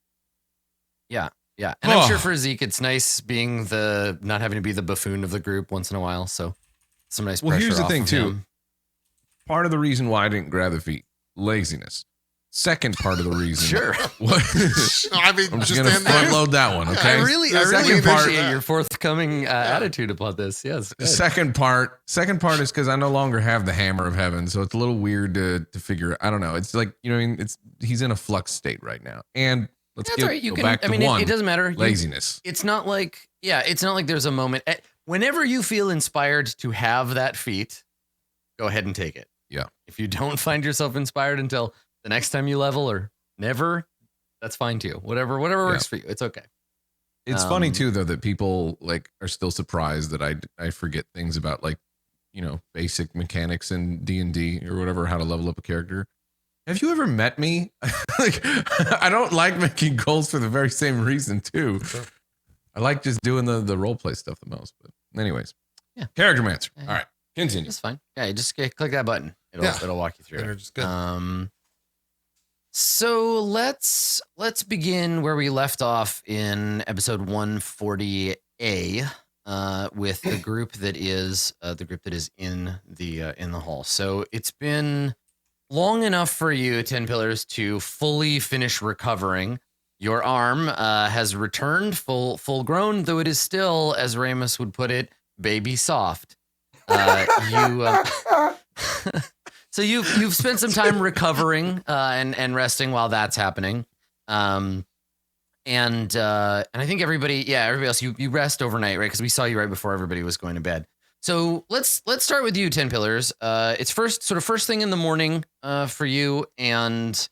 Yeah. And I'm sure for Zeke, it's nice being not having to be the buffoon of the group once in a while. So some nice pressure. Well, here's the thing too. Him. Part of the reason why I didn't grab the feet, laziness. Second part of the reason. Sure. I mean, I'm just gonna front load that one. Okay. I really appreciate your forthcoming attitude about this. Yes. The second part is because I no longer have the hammer of heaven, so it's a little weird to figure. I don't know. It's like he's in a flux state right now, and let's go back to one. It doesn't matter. Laziness. It's not like there's a moment. Whenever you feel inspired to have that feat, go ahead and take it. Yeah. If you don't find yourself inspired until the next time you level or never, that's fine too. Whatever works for you. It's okay. It's funny too, though, that people are still surprised that I forget things about basic mechanics in D&D or whatever, how to level up a character. Have you ever met me? I don't like making goals for the very same reason too. Sure. I like just doing the role play stuff the most. But anyways, character mancer. All right, continue. That's fine. Yeah, just click that button. It'll walk you through. It's good. So let's begin where we left off in episode 140A with the group that is in the hall. So it's been long enough for you, 10 Pillars, to fully finish recovering. Your arm has returned full grown, though it is still, as Ramus would put it, baby soft. So you've spent some time recovering and resting while that's happening, and I think everybody else you rest overnight, right? Because we saw you right before everybody was going to bed. So let's start with you, 10 Pillars. It's first thing in the morning for you, and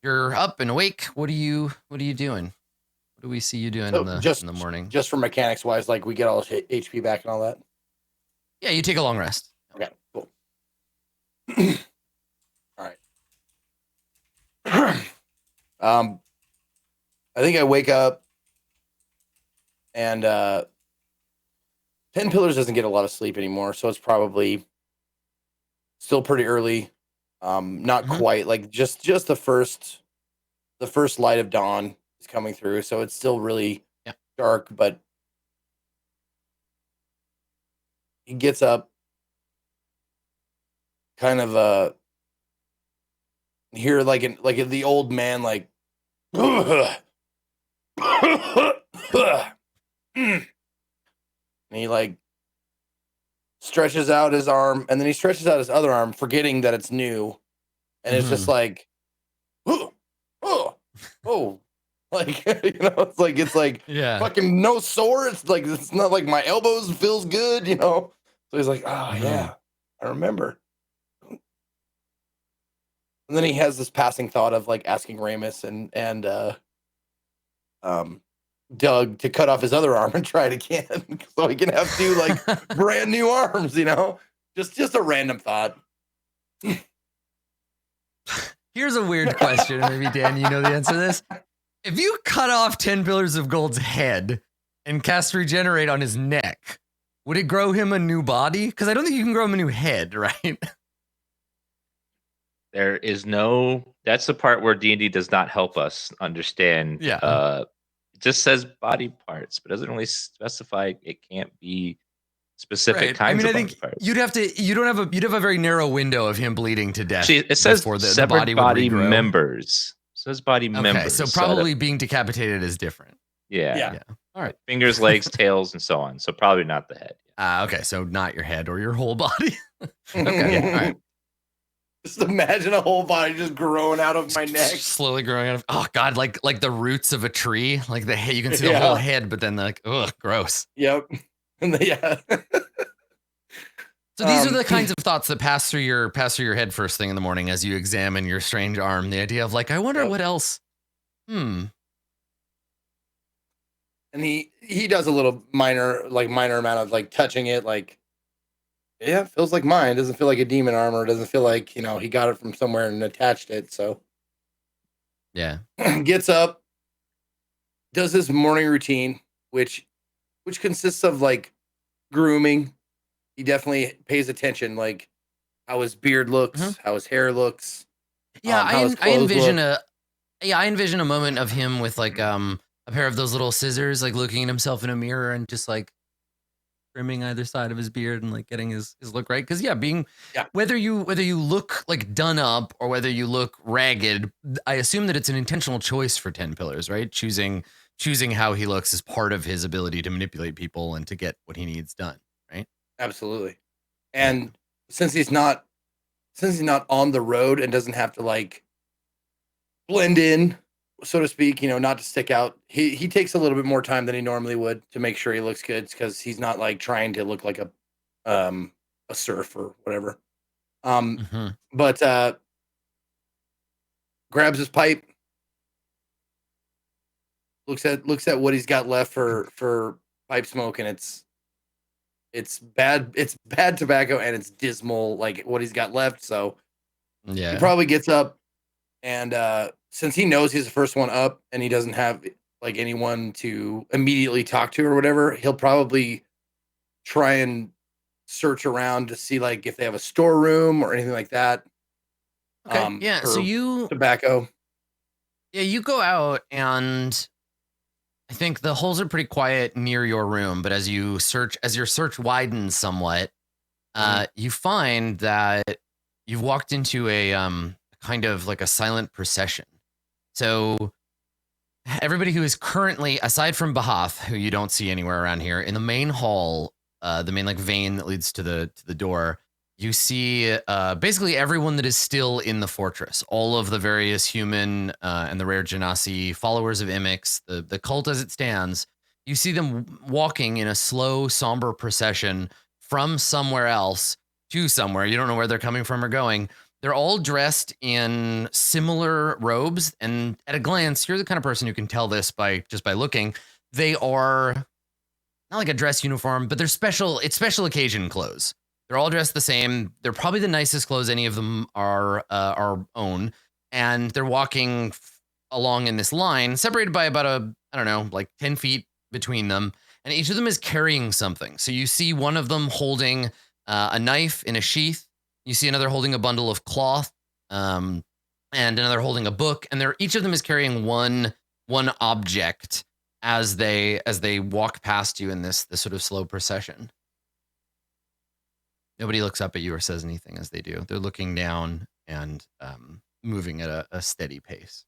you're up and awake. What are you doing? What do we see you doing in the morning? Just for mechanics wise, like we get all HP back and all that. Yeah, you take a long rest. Okay, cool. All right. I think I wake up and 10 Pillars doesn't get a lot of sleep anymore, so it's probably still pretty early. Not quite, like just the first light of dawn is coming through, so it's still really dark, but he gets up, kind of hear like the old man like and he like stretches out his arm, and then he stretches out his other arm, forgetting that it's new, and it's just like, oh, like it's like fucking no sore. It's like it's not like my elbows feels good, So he's like, oh yeah, I remember. And then he has this passing thought of like asking Ramus and Doug to cut off his other arm and try it again, so he can have two like brand new arms, Just a random thought. Here's a weird question. Maybe Dan, you know the answer to this. If you cut off 10 Pillars of Gold's head and cast Regenerate on his neck, would it grow him a new body? Because I don't think you can grow him a new head, right? There is that's the part where D&D does not help us understand. Yeah. It just says body parts, but doesn't really specify it can't be specific kinds of body parts. You'd have a very narrow window of him bleeding to death. See, it says severed body members. It says body members. Okay, so probably being decapitated is different. Yeah. All right. Fingers, legs, tails, and so on. So probably not the head. Okay, so not your head or your whole body. Okay. All right. Just imagine a whole body just growing out of my neck. Slowly growing out of, oh God, like the roots of a tree. Like the head, you can see the whole head, but then gross. Yep. And So these are the kinds of thoughts that pass through your head first thing in the morning as you examine your strange arm. The idea of like, I wonder what else. And he does a little minor amount of like touching it, like, yeah, it feels like mine. It doesn't feel like a demon armor. It doesn't feel like, he got it from somewhere and attached it. So yeah. Gets up, does his morning routine, which consists of like grooming. He definitely pays attention, like how his beard looks, how his hair looks. Yeah, I envision a moment of him with like a pair of those little scissors, like looking at himself in a mirror and just like trimming either side of his beard and like getting his look right. Because whether you look like done up or whether you look ragged, I assume that it's an intentional choice for 10 Pillars, right? Choosing how he looks is part of his ability to manipulate people and to get what he needs done, right? Absolutely. And since he's not on the road and doesn't have to like blend in, so to speak, not to stick out, he takes a little bit more time than he normally would to make sure he looks good, because he's not like trying to look like a serf or whatever. But grabs his pipe, looks at what he's got left for pipe smoke, and it's bad tobacco, and it's dismal, like what he's got left. So he probably gets up, and since he knows he's the first one up and he doesn't have like anyone to immediately talk to or whatever, he'll probably try and search around to see like if they have a storeroom or anything like that. Okay. So tobacco. Yeah, you go out, and I think the holes are pretty quiet near your room, but as your search widens somewhat, you find that you've walked into a kind of like a silent procession. So everybody who is currently, aside from Bahath, who you don't see anywhere around here, in the main hall, the main like vein that leads to the door, you see basically everyone that is still in the fortress, all of the various human and the rare Genasi followers of Imix, the cult as it stands. You see them walking in a slow, somber procession from somewhere else to somewhere. You don't know where they're coming from or going. They're all dressed in similar robes, and at a glance, you're the kind of person who can tell this by looking. They are not like a dress uniform, but they're special. It's special occasion clothes. They're all dressed the same. They're probably the nicest clothes any of them are own, and they're walking along in this line, separated by about I don't know, like 10 feet between them, and each of them is carrying something. So you see one of them holding a knife in a sheath. You see another holding a bundle of cloth, and another holding a book, and each of them is carrying one object as they walk past you in this sort of slow procession. Nobody looks up at you or says anything as they do. They're looking down and moving at a steady pace.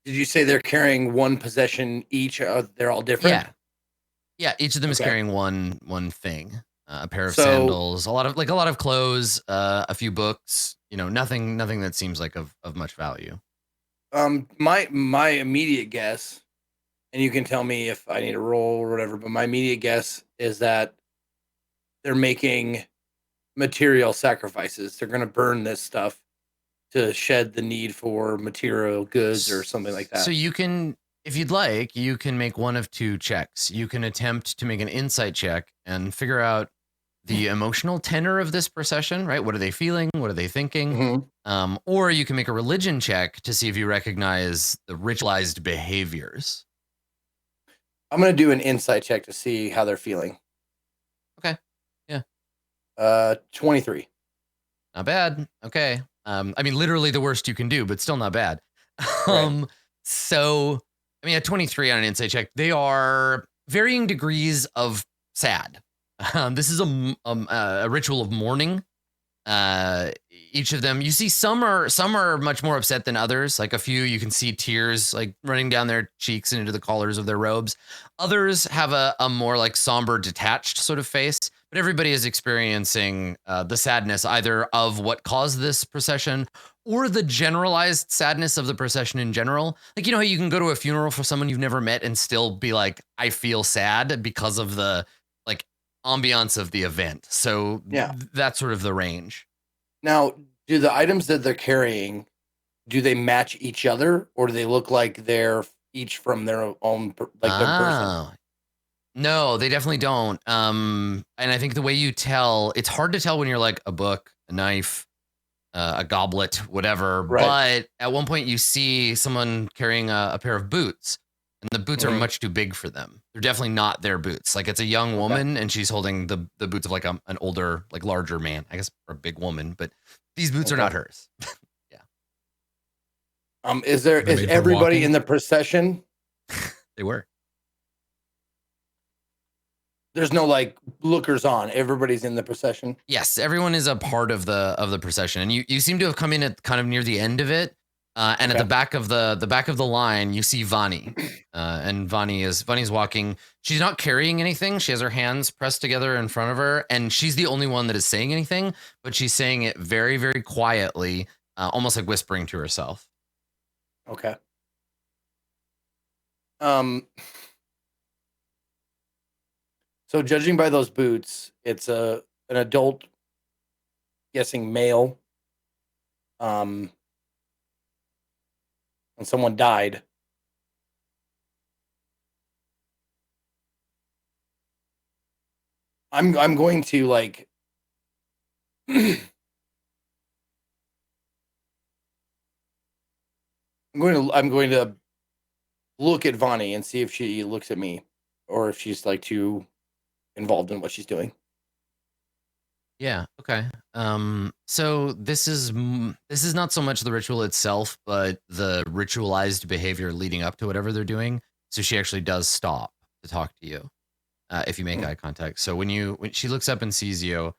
Did you say they're carrying one possession each? They're all different? Yeah. Each of them is carrying one thing. A pair of sandals, a lot of clothes, a few books. Nothing that seems like of much value. My immediate guess, and you can tell me if I need to roll or whatever, but my immediate guess is that they're making material sacrifices. They're going to burn this stuff to shed the need for material goods or something like that. So you can, if you'd like, you can make one of two checks. You can attempt to make an insight check and figure out the emotional tenor of this procession, right? What are they feeling? What are they thinking? Mm-hmm. Or you can make a religion check to see if you recognize the ritualized behaviors. I'm going to do an insight check to see how they're feeling. Okay. Yeah. 23. Not bad. Okay. I mean, literally the worst you can do, but still not bad. Right. So, I mean, at 23 on an insight check, they are varying degrees of sad. This is a ritual of mourning. Each of them, you see, some are much more upset than others. Like a few, you can see tears like running down their cheeks and into the collars of their robes. Others have a more like somber, detached sort of face. But everybody is experiencing the sadness either of what caused this procession or the generalized sadness of the procession in general. Like, how you can go to a funeral for someone you've never met and still be like, I feel sad because of the like ambiance of the event. So yeah, that's sort of the range. Now, do the items that they're carrying, do they match each other, or do they look like they're each from their own, like their person? No, they definitely don't. And I think the way you tell, it's hard to tell when you're like a book, a knife, a goblet, whatever. Right. But at one point you see someone carrying a pair of boots, and the boots are much too big for them. They're definitely not their boots. Like it's a young woman, and she's holding the boots of like an older, like larger man, I guess, or a big woman. But these boots are not hers. Yeah. Is everybody in the procession? They were. There's no like lookers on. Everybody's in the procession. Yes, everyone is a part of the procession, and you seem to have come in at kind of near the end of it. And at the back of the line, you see Vani, and Vani's walking. She's not carrying anything. She has her hands pressed together in front of her, and she's the only one that is saying anything. But she's saying it very, very quietly, almost like whispering to herself. Okay. So judging by those boots, it's an adult, guessing male. And someone died. I'm going to like I'm going to look at Vani and see if she looks at me or if she's like too involved in what she's doing. Yeah. Okay. So this is not so much the ritual itself, but the ritualized behavior leading up to whatever they're doing. So she actually does stop to talk to you, if you make eye contact. So when she looks up and sees you,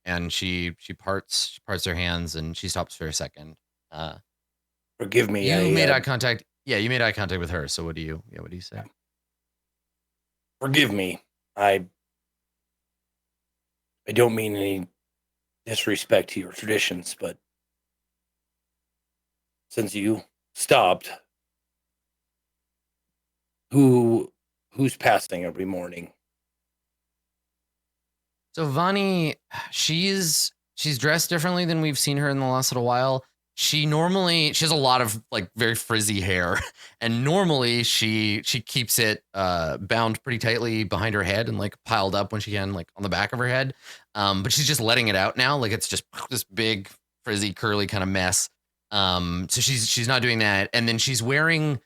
and she parts her hands and she stops for a second. Forgive me. You made eye contact. Yeah, you made eye contact with her. So what do you say? Forgive me. I don't mean any disrespect to your traditions, but since you stopped, who's passing every morning? So Vani, she's dressed differently than we've seen her in the last little while. She has a lot of like very frizzy hair, and normally she keeps it bound pretty tightly behind her head and like piled up when she can, like on the back of her head. But she's just letting it out now, like it's just this big frizzy curly kind of mess. So she's not doing that, and then she's wearing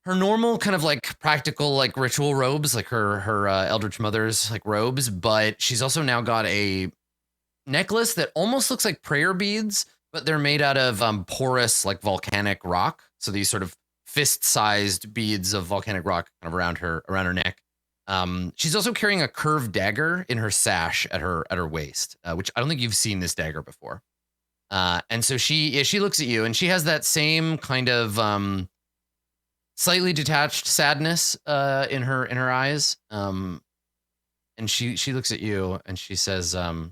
her normal kind of like practical like ritual robes, like her Eldritch Mother's like robes, but she's also now got a necklace that almost looks like prayer beads, but they're made out of porous like volcanic rock. So these sort of fist-sized beads of volcanic rock kind of around her neck. She's also carrying a curved dagger in her sash at her waist, which I don't think you've seen this dagger before. And so she looks at you, and she has that same kind of slightly detached sadness in her eyes. And she looks at you and she says, the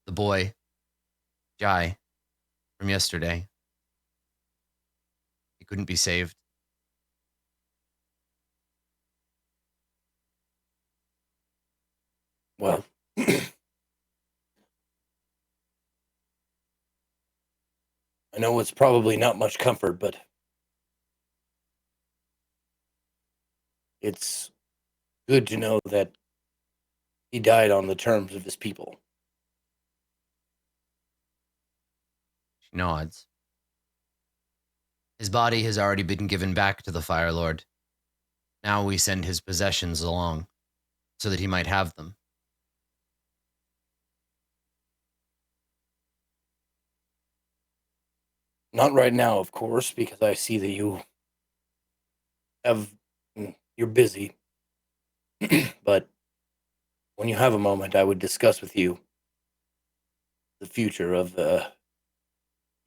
boy, Jai, from yesterday, he couldn't be saved. Well, I know it's probably not much comfort, but it's good to know that he died on the terms of his people. She nods. His body has already been given back to the Fire Lord. Now we send his possessions along so that he might have them. Not right now, of course, because I see that you're busy. But when you have a moment, I would discuss with you the future of the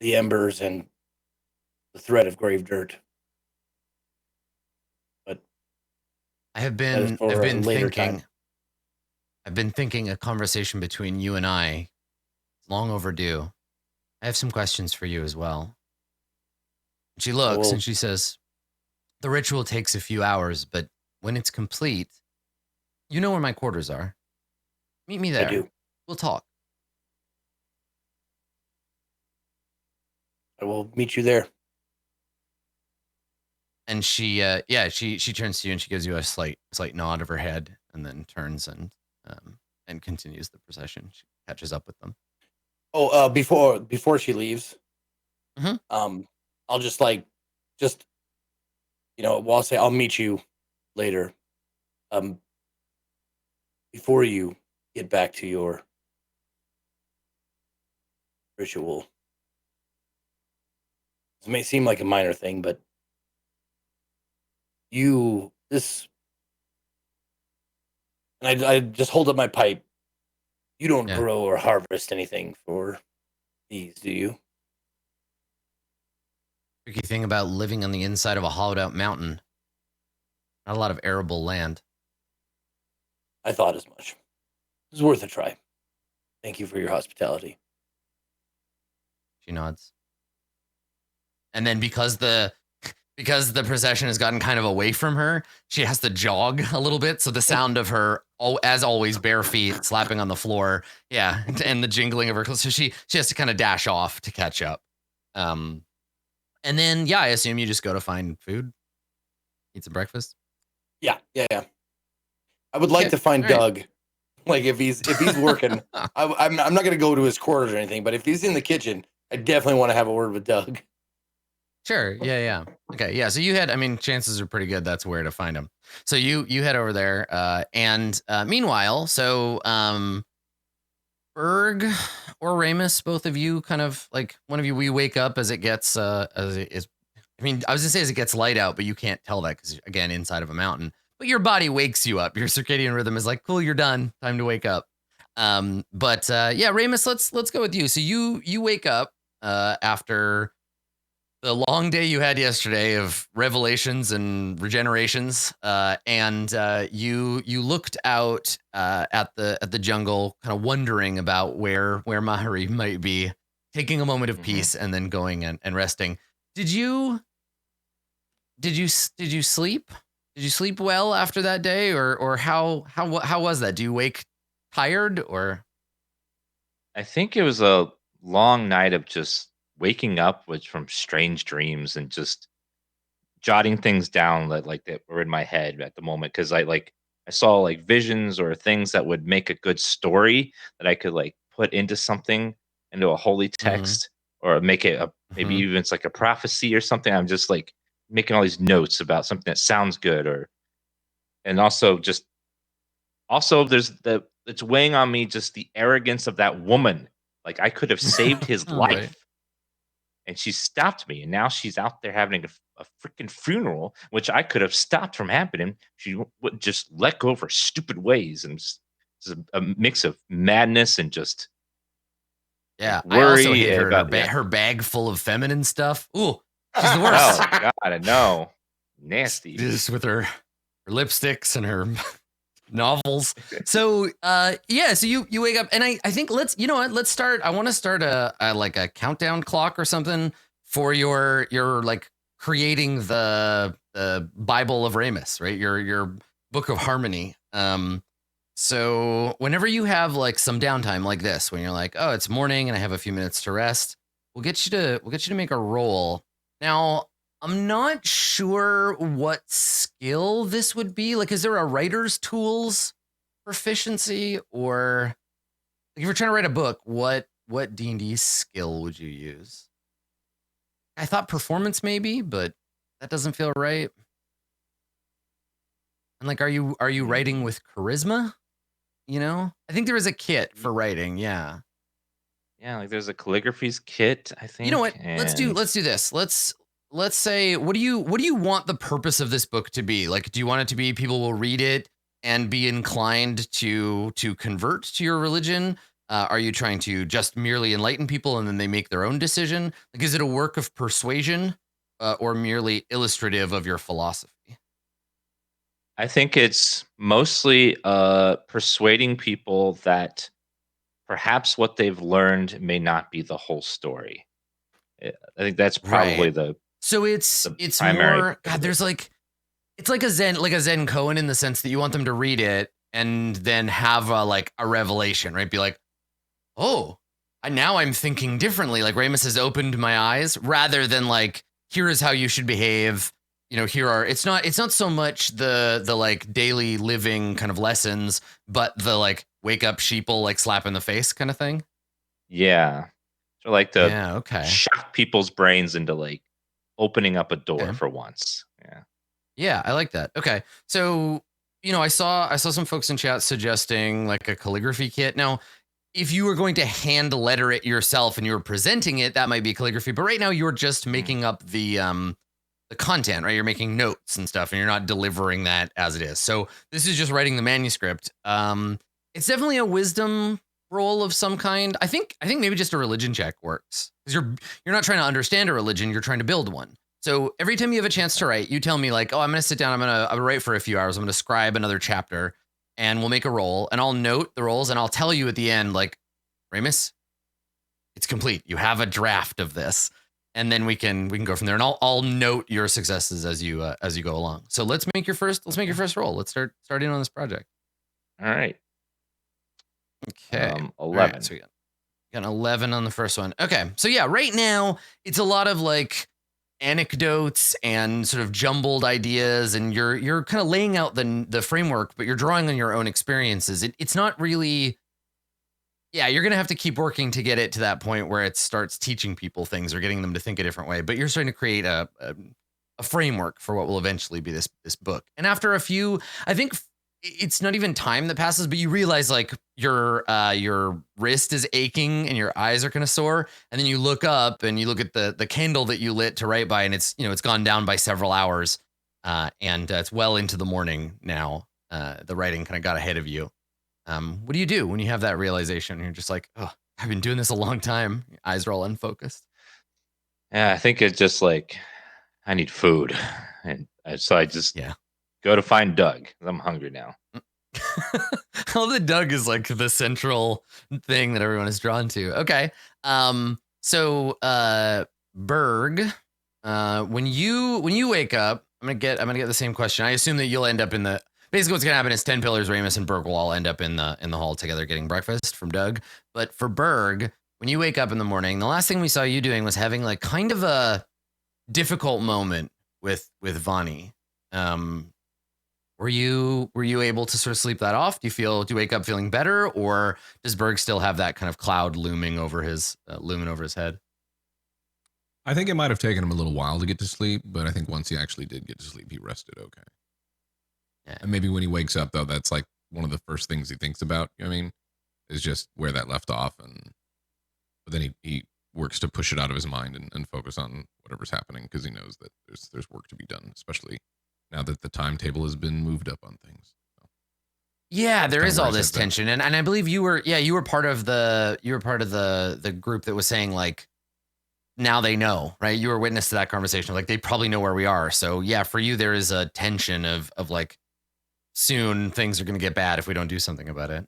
embers and the threat of grave dirt. But I've been later thinking. time. I've been thinking a conversation between you and I is long overdue. I have some questions for you as well. She looks and she says, the ritual takes a few hours, but when it's complete, you know where my quarters are. Meet me there. I do. We'll talk. I will meet you there. And she turns to you and she gives you a slight nod of her head, and then turns and continues the procession. She catches up with them. Oh, before she leaves, Mm-hmm. I'll just I'll say I'll meet you later. Before you get back to your ritual. This may seem like a minor thing, but I just hold up my pipe. You don't grow or harvest anything for these, do you? Tricky thing about living on the inside of a hollowed out mountain. Not a lot of arable land. I thought as much. It was worth a try. Thank you for your hospitality. She nods. And then because the procession has gotten kind of away from her, she has to jog a little bit. So the sound of her, as always, bare feet slapping on the floor, and the jingling of her clothes. So she has to kind of dash off to catch up. And then I assume you just go to find food, eat some breakfast. Yeah. I would like to find Doug. Like if he's working, I'm not going to go to his quarters or anything. But if he's in the kitchen, I definitely want to have a word with Doug. Sure. Yeah. Okay. Yeah. So chances are pretty good that's where to find him. So you head over there. And meanwhile, Berg or Ramus, both of you kind of like one of you, we wake up as it gets, I was going to say as it gets light out, but you can't tell that because again, inside of a mountain, but your body wakes you up. Your circadian rhythm is like, cool, you're done. Time to wake up. Ramus, let's go with you. So you wake up, after the long day you had yesterday of revelations and regenerations, and you looked out at the jungle, kind of wondering about where Mahari might be, taking a moment of peace and then going and resting. Did you sleep? Did you sleep well after that day, or how was that? Do you wake tired or? I think it was a long night of just waking up with from strange dreams and just jotting things down that were in my head at the moment because I saw like visions or things that would make a good story that I could like put into something into a holy text or make it maybe even it's like a prophecy or something. I'm just like making all these notes about something that sounds good and also there's it's weighing on me just the arrogance of that woman. Like I could have saved his life. Right. And she stopped me, and now she's out there having a freaking funeral, which I could have stopped from happening. She would just let go of her stupid ways, and it's a mix of madness and just Yeah, worry I also hate her. about Her bag full of feminine stuff. Ooh, she's the worst. Oh God, I know, nasty. Just with her lipsticks and her novels. So yeah, so you wake up and I think let's start. I want to start a like a countdown clock or something for your like creating the Bible of Ramus, right? Your book of harmony. So whenever you have like some downtime like this, when you're like, oh, it's morning and I have a few minutes to rest, we'll get you to make a roll. Now, I'm not sure what skill this would be. Like, is there a writer's tools proficiency, or like if you're trying to write a book, what D&D skill would you use? I thought performance maybe, but that doesn't feel right. And like, are you writing with charisma? You know, I think there is a kit for writing. Yeah. Yeah, like there's a calligraphy's kit, I think. You know what? Let's do this. Let's say, what do you want the purpose of this book to be? Like, do you want it to be people will read it and be inclined to convert to your religion? Are you trying to just merely enlighten people and then they make their own decision? Like, is it a work of persuasion or merely illustrative of your philosophy? I think it's mostly persuading people that perhaps what they've learned may not be the whole story. I think that's probably Right. So it's primary more, God, there's like, it's like a Zen koan in the sense that you want them to read it and then have a revelation, right? Be like, oh, now I'm thinking differently. Like Ramus has opened my eyes, rather than like, here is how you should behave. You know, it's not so much the like daily living kind of lessons, but the like wake up sheeple, like slap in the face kind of thing. Yeah. So like to okay. shock people's brains into like opening up a door for once. Yeah. Yeah, I like that. Okay. So, I saw some folks in chat suggesting like a calligraphy kit. Now, if you were going to hand letter it yourself and you were presenting it, that might be calligraphy. But right now you're just making up the content, right? You're making notes and stuff and you're not delivering that as it is. So this is just writing the manuscript. It's definitely a wisdom roll of some kind. I think maybe just a religion check works, because you're not trying to understand a religion, you're trying to build one. So every time you have a chance to write, you tell me like, oh, I'm going to sit down, I'm going to write for a few hours, I'm going to scribe another chapter, and we'll make a roll, and I'll note the rolls, and I'll tell you at the end, like, Ramus, it's complete. You have a draft of this, and then we can go from there, and I'll note your successes as you go along. So let's make your first roll. Let's start in on this project. All right. Okay. 11. Right, so we got an 11 on the first one. Okay. So yeah, right now it's a lot of like anecdotes and sort of jumbled ideas, and you're kind of laying out the framework, but you're drawing on your own experiences. It's not really, yeah, you're gonna have to keep working to get it to that point where it starts teaching people things or getting them to think a different way. But you're starting to create a framework for what will eventually be this book. And after a few, I think it's not even time that passes, but you realize like your wrist is aching and your eyes are kind of sore, and then you look up and you look at the candle that you lit to write by, and it's it's gone down by several hours, and it's well into the morning now. The writing kind of got ahead of you. What do you do when you have that realization? You're just like, oh, I've been doing this a long time. Your eyes are all unfocused. Yeah, I think it's just like I need food, and so I just go to find Doug. I'm hungry now. Well, the Doug is like the central thing that everyone is drawn to. Okay. So Berg, when you wake up, I'm gonna get the same question. I assume that you'll end up in the basically what's gonna happen is 10 Pillars, Ramus, and Berg will all end up in the hall together getting breakfast from Doug. But for Berg, when you wake up in the morning, the last thing we saw you doing was having like kind of a difficult moment with Vonnie. Were you able to sort of sleep that off? Do you wake up feeling better, or does Berg still have that kind of cloud looming over his head? I think it might have taken him a little while to get to sleep, but I think once he actually did get to sleep, he rested okay. Yeah. And maybe when he wakes up, though, that's like one of the first things he thinks about. You know what I mean? Is just where that left off, but then he works to push it out of his mind and focus on whatever's happening because he knows that there's work to be done, especially now that the timetable has been moved up on things. So yeah, there is all this tension, and I believe you were part of the group that was saying like, now they know, right? You were witness to that conversation. Like they probably know where we are. So yeah, for you there is a tension of like soon things are going to get bad if we don't do something about it.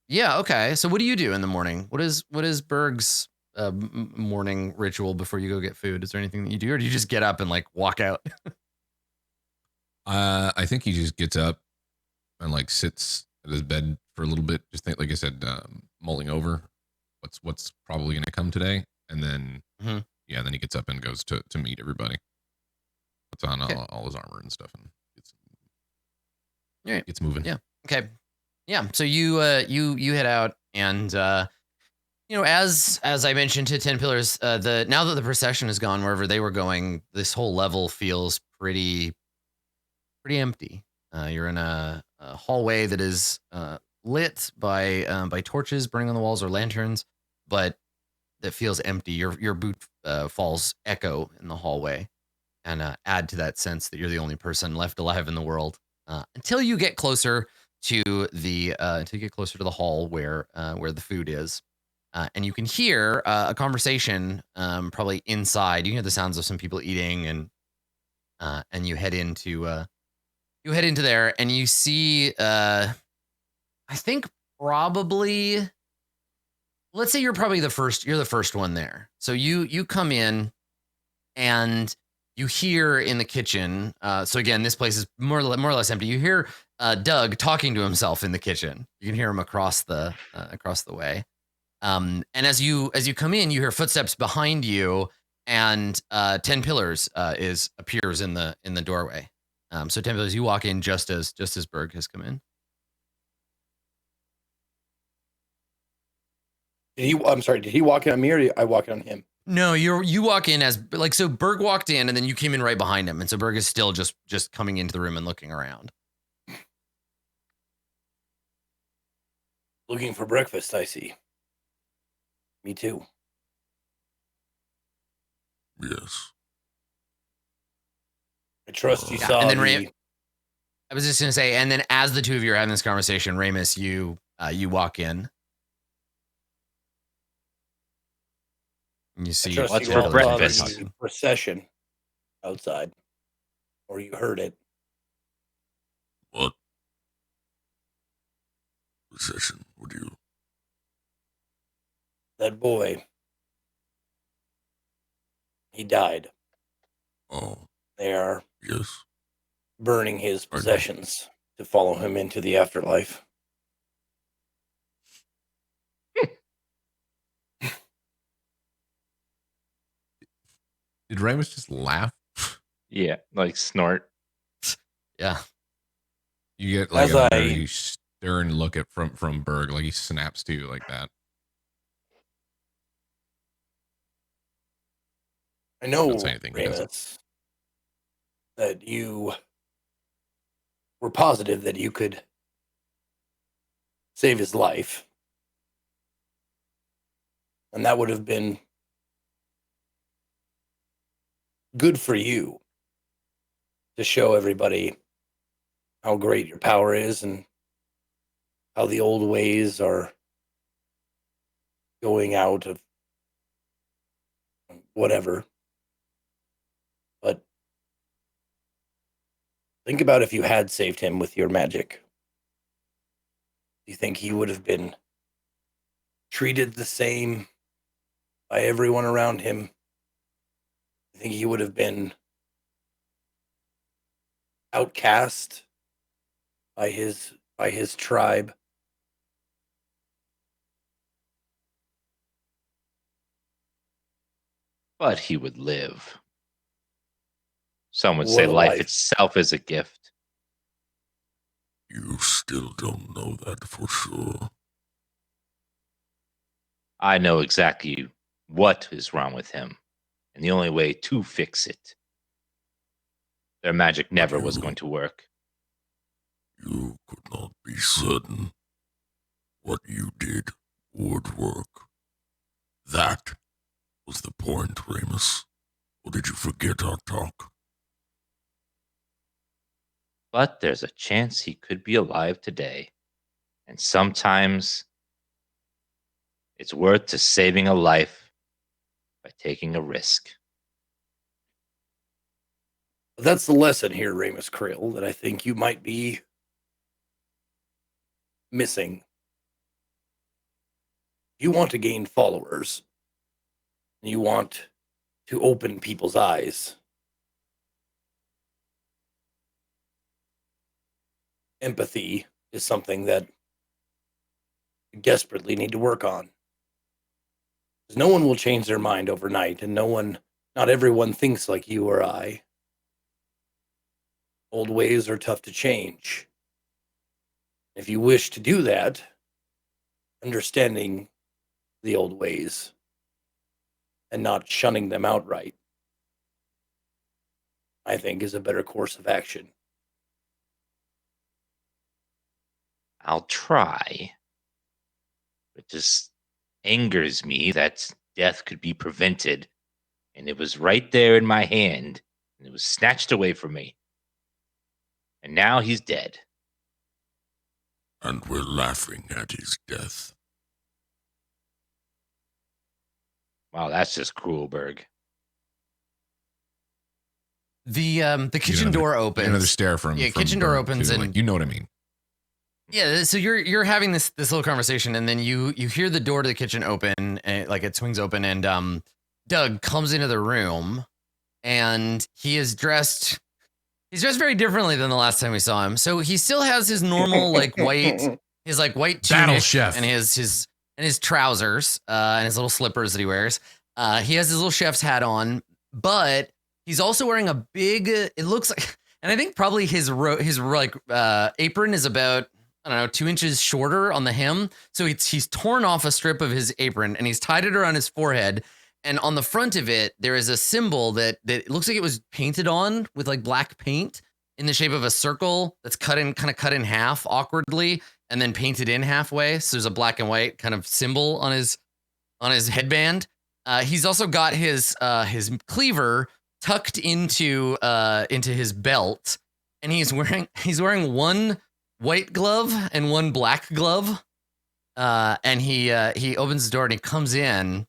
Yeah, okay. So what do you do in the morning? What is Berg's morning ritual before you go get food? Is there anything that you do, or do you just get up and like walk out? I think he just gets up and like sits at his bed for a little bit. Just think, like I said, mulling over what's probably going to come today, and then then he gets up and goes to meet everybody. Puts on all his armor and stuff, and gets moving. Yeah. Okay. Yeah. So you head out, and as I mentioned to 10 Pillars, now that the procession is gone wherever they were going, this whole level feels pretty empty. You're in a hallway that is lit by torches burning on the walls or lanterns, but that feels empty. Your boot falls echo in the hallway, and add to that sense that you're the only person left alive in the world until you get closer to the hall where the food is, and you can hear a conversation probably inside. You hear the sounds of some people eating, and you head into there, and you see I think probably, let's say you're the first one there. So you come in and you hear in the kitchen. So again, this place is more or less empty. You hear Doug talking to himself in the kitchen. You can hear him across the way. And as you come in, you hear footsteps behind you, and 10 Pillars appears in the doorway. So 10 Pillars, you walk in just as Berg has come in. Did he walk in on me, or did I walk in on him? No, you walk in as like, so Berg walked in, and then you came in right behind him, and so Berg is still just coming into the room and looking around. Looking for breakfast, I see. Me too. Yes. I trust you saw. And then I was just gonna say, and then as the two of you are having this conversation, Ramus, you walk in. And you see what's for breakfast? Procession outside, or you heard it. What? Procession? What do you? That boy. He died. Oh. They are Yes. burning his possessions to follow him into the afterlife. Did Ramus just laugh? Yeah, like snort. Yeah. You get like a very stern look from Berg, like he snaps to you like that. I know, Don't say anything, Ramus, that you were positive that you could save his life. And that would have been good for you to show everybody how great your power is and how the old ways are going out of whatever. But think about if you had saved him with your magic. Do you think he would have been treated the same by everyone around him? I think he would have been outcast by his tribe. But he would live. Some would What say a life life. itself is a gift. You still don't know that for sure. I know exactly what is wrong with him, and the only way to fix it. Their magic never was going to work. You could not be certain what you did would work. That was the point, Ramus. Or did you forget our talk? But there's a chance he could be alive today. And sometimes it's worth to saving a life by taking a risk. That's the lesson here, Ramus Krill, that I think you might be missing. You want to gain followers. You want to open people's eyes. Empathy is something that you desperately need to work on. Because no one will change their mind overnight, and not everyone thinks like you or I. Old ways are tough to change. If you wish to do that, understanding the old ways and not shunning them outright, I think, is a better course of action. I'll try. It just angers me that death could be prevented. And it was right there in my hand. And it was snatched away from me. And now he's dead. And we're laughing at his death. Wow, that's just cruel, Berg. The kitchen door opens. Another stare from kitchen door opens too, and like, you know what I mean. Yeah, so you're having this little conversation, and then you hear the door to the kitchen open, and like it swings open, and Doug comes into the room, and he's dressed very differently than the last time we saw him. So he still has his normal white white Battle tunic chef and his trousers and his little slippers that he wears. He has his little chef's hat on, but he's also wearing a big. It looks like, and I think probably his apron is about, I don't know, 2 inches shorter on the hem. So he's torn off a strip of his apron and he's tied it around his forehead. And on the front of it, there is a symbol that looks like it was painted on with like black paint in the shape of a circle that's cut in half awkwardly and then painted in halfway. So there's a black and white kind of symbol on his headband. He's also got his cleaver tucked into his belt, and he's wearing one white glove and one black glove. And he opens the door and he comes in,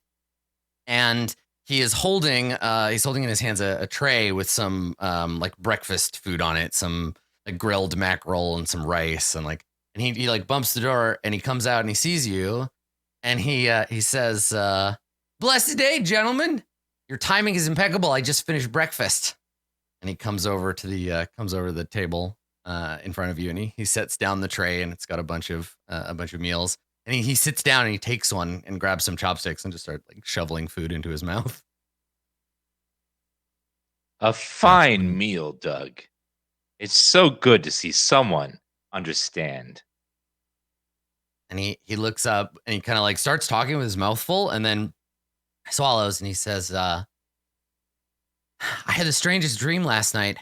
and he is holding in his hands a tray with some like breakfast food on it, some like grilled mackerel and some rice, and he like bumps the door and he comes out and he sees you, and he says, "Blessed day, gentlemen. Your timing is impeccable. I just finished breakfast." And he comes over to the table in front of you, and he sets down the tray, and it's got a bunch of meals. And he sits down and he takes one and grabs some chopsticks and just starts like shoveling food into his mouth. A fine meal, Doug. It's so good to see someone understand. And he looks up and he kind of like starts talking with his mouth full and then swallows, and he says, "I had the strangest dream last night.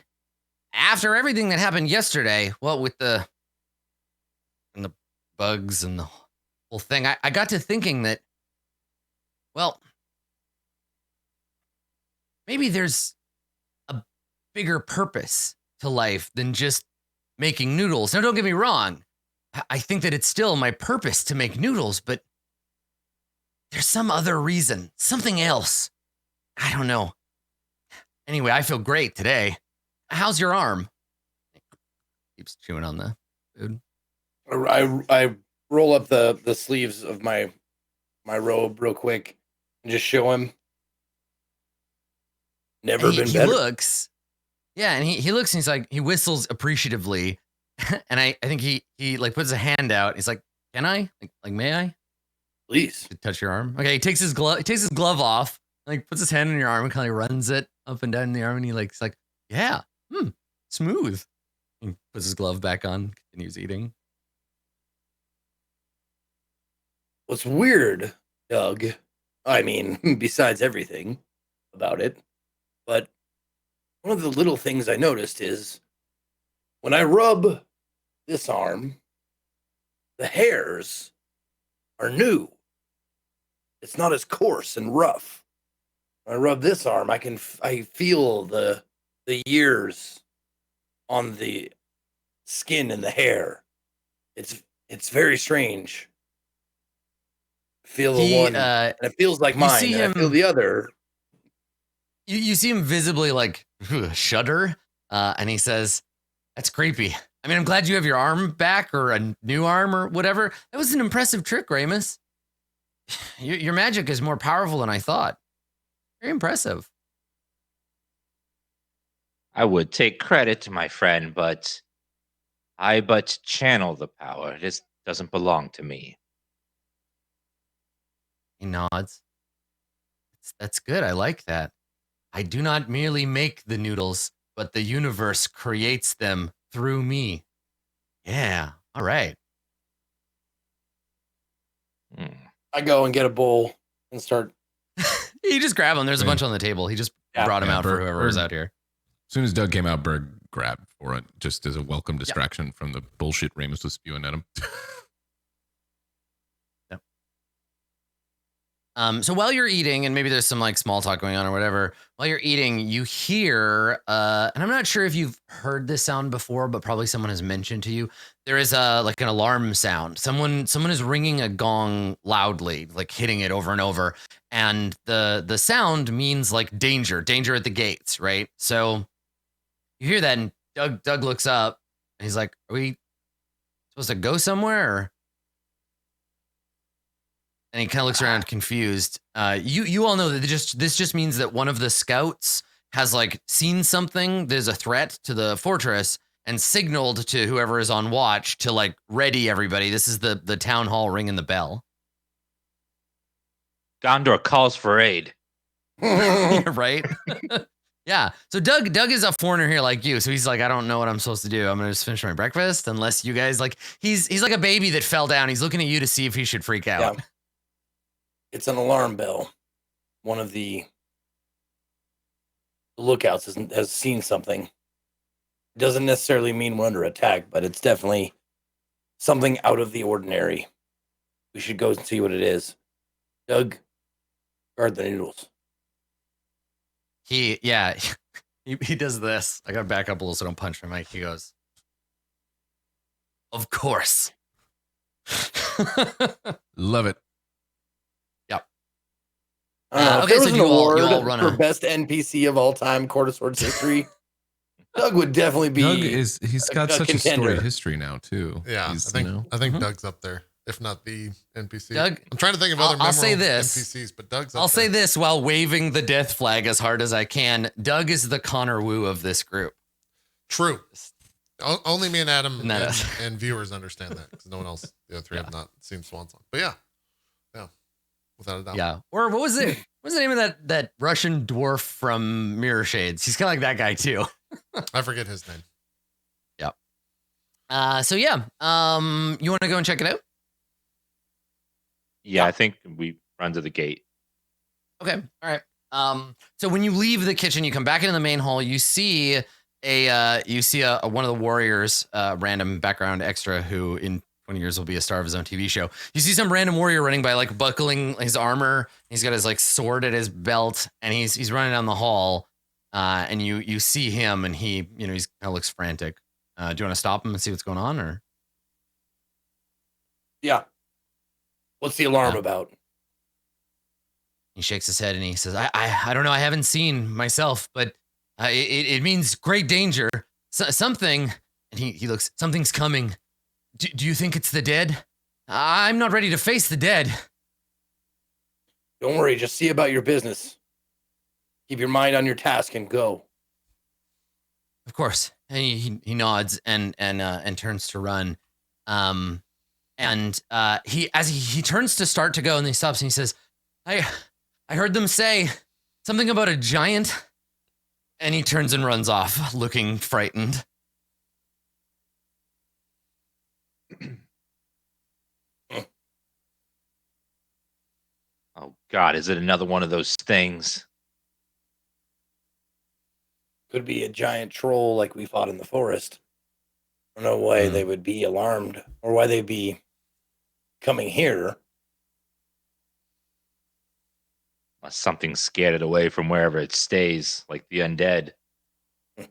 After everything that happened yesterday, well, with the bugs and the whole thing, I got to thinking that, well, maybe there's a bigger purpose to life than just making noodles. Now, don't get me wrong. I think that it's still my purpose to make noodles, but there's some other reason, something else. I don't know. Anyway, I feel great today. How's your arm?" Keeps chewing on the food. I roll up the sleeves of my robe real quick and just show him. Never been better. Yeah, and he looks and he's like, he whistles appreciatively. And I think he like puts a hand out. He's like, can I? Like may I? Please. Touch your arm. Okay, he takes his glove off, like puts his hand on your arm and kind of runs it up and down the arm, and he's like, yeah, smooth. He puts his glove back on, continues eating. What's weird, Doug, I mean, besides everything about it, but one of the little things I noticed is when I rub this arm, the hairs are new. It's not as coarse and rough. When I rub this arm, I feel the years on the skin and the hair. It's very strange. Feel the one, and it feels like mine. And I feel the other. You see him visibly like shudder, and he says, "That's creepy. I mean, I'm glad you have your arm back or a new arm or whatever. That was an impressive trick, Ramus. Your magic is more powerful than I thought. Very impressive." I would take credit, my friend, but I but channel the power. This doesn't belong to me. He nods. That's good. I like that. I do not merely make the noodles, but the universe creates them through me. Yeah. All right. I go and get a bowl and start. You just grab them. There's a bunch on the table. He just brought them out for whoever was out here. As soon as Doug came out, Berg grabbed for it just as a welcome distraction from the bullshit Ramus was spewing at him. So while you're eating, and maybe there's some like small talk going on or whatever, while you're eating, you hear, and I'm not sure if you've heard this sound before, but probably someone has mentioned to you, there is like an alarm sound. Someone is ringing a gong loudly, like hitting it over and over. And the sound means like danger at the gates, right? So you hear that, and Doug looks up and he's like, are we supposed to go somewhere? Or? And he kind of looks around confused. You all know that this just means that one of the scouts has like seen something. There's a threat to the fortress and signaled to whoever is on watch to like ready everybody. This is the town hall ringing the bell. Gondor calls for aid. Right? Yeah. So Doug is a foreigner here like you. So he's like, I don't know what I'm supposed to do. I'm gonna just finish my breakfast unless you guys like. He's like a baby that fell down. He's looking at you to see if he should freak out. Yeah. It's an alarm bell. One of the lookouts has seen something. It doesn't necessarily mean we're under attack, but it's definitely something out of the ordinary. We should go and see what it is. Doug, guard the noodles. He does this. I gotta back up a little so I don't punch my mic. He goes, of course. Love it. If there was an award for best NPC of all time, Court of Swords history, Doug would definitely be. He's got such a storied history now too. Yeah, I think Doug's up there, if not the NPC. Doug, I'm trying to think of other I'll say this. NPCs, but Doug's up I'll there. say this while waving the death flag as hard as I can. Doug is the Connor Wu of this group. True. Only me and Adam and viewers understand that because no one else, the other three, have not seen Swan Song. But yeah, without a doubt. Yeah. Or what was it? What's the name of that Russian dwarf from Mirror Shades? He's kind of like that guy too. I forget his name. Yep. So yeah. You want to go and check it out? Yeah, I think we run to the gate. Okay. All right. So when you leave the kitchen, you come back into the main hall. You see one of the warriors, random background extra, who in 20 years will be a star of his own TV show. You see some random warrior running by, like buckling his armor. He's got his like sword at his belt, and he's running down the hall. And you see him, and he's kind of looks frantic. Do you want to stop him and see what's going on, or? Yeah. What's the alarm about? He shakes his head and he says, I don't know. I haven't seen myself, but it means great danger. Something. And he looks, something's coming. Do you think it's the dead? I'm not ready to face the dead. Don't worry. Just see about your business. Keep your mind on your task and go. Of course. And he nods and turns to run. He turns to start to go, and he stops and he says, I heard them say something about a giant. And he turns and runs off, looking frightened. Oh God, is it another one of those things? Could be a giant troll like we fought in the forest. I don't know why they would be alarmed or why they'd be coming here. Unless something scared it away from wherever it stays, like the undead. And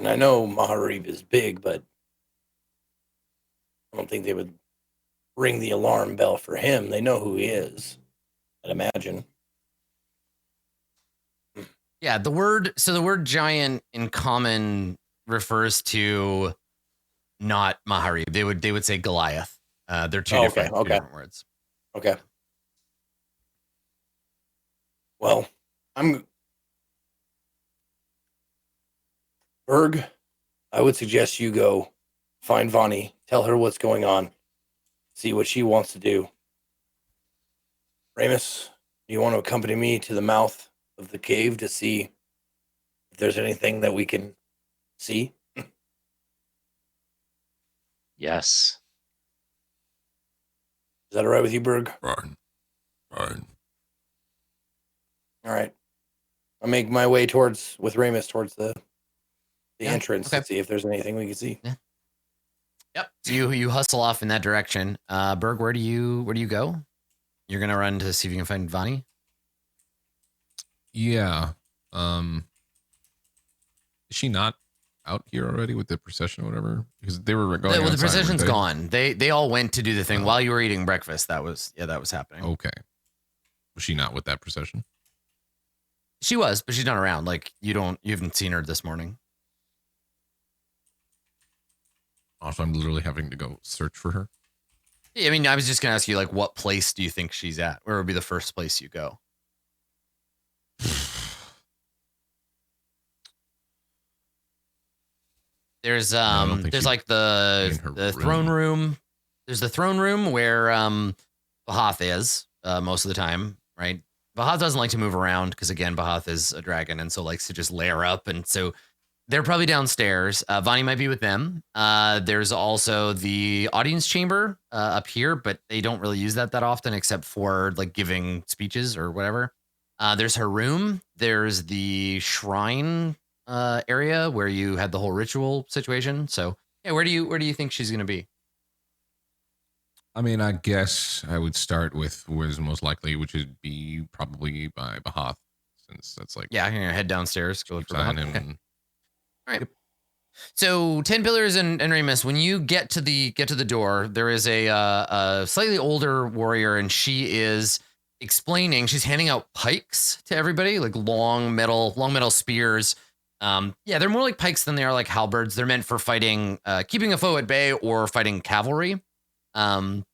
I know Maharib is big, but I don't think they would ring the alarm bell for him. They know who he is, I'd imagine. Yeah, the word giant in common refers to not Maharib. They would say Goliath. They're two different words. Okay. Well, Berg, I would suggest you go find Vani, tell her what's going on, see what she wants to do. Ramus, do you want to accompany me to the mouth of the cave to see if there's anything that we can see? Yes. Is that all right with you, Berg? Fine. All right. I'll make my way with Ramus towards the entrance to see if there's anything we can see. Yeah. Yep. So you hustle off in that direction. Berg, where do you go? You're gonna run to see if you can find Vani? Yeah. Is she not out here already with the procession or whatever? Because they were going. Well, the procession's gone. They all went to do the thing while you were eating breakfast. That was happening. Okay. Was she not with that procession? She was, but she's not around. Like you haven't seen her this morning. Also, I'm literally having to go search for her. Yeah, I mean, I was just gonna ask you, like, what place do you think she's at? Where would be the first place you go? There's like the throne room. There's the throne room where Bahath is most of the time, right? Bahath doesn't like to move around because, again, Bahath is a dragon and so likes to just lair up. And so they're probably downstairs. Vani might be with them. There's also the audience chamber up here, but they don't really use that often except for like giving speeches or whatever. There's her room. There's the shrine area where you had the whole ritual situation. So yeah, where do you think she's going to be? I mean, I guess I would start with where's most likely, which would be probably by Bahath, since that's like you're gonna head downstairs, go look for Bahath. Him. Okay. All right. So 10 Pillars and Remus, when you get to the door, there is a slightly older warrior, and she is explaining. She's handing out pikes to everybody, like long metal spears. They're more like pikes than they are like halberds. They're meant for fighting, keeping a foe at bay or fighting cavalry. And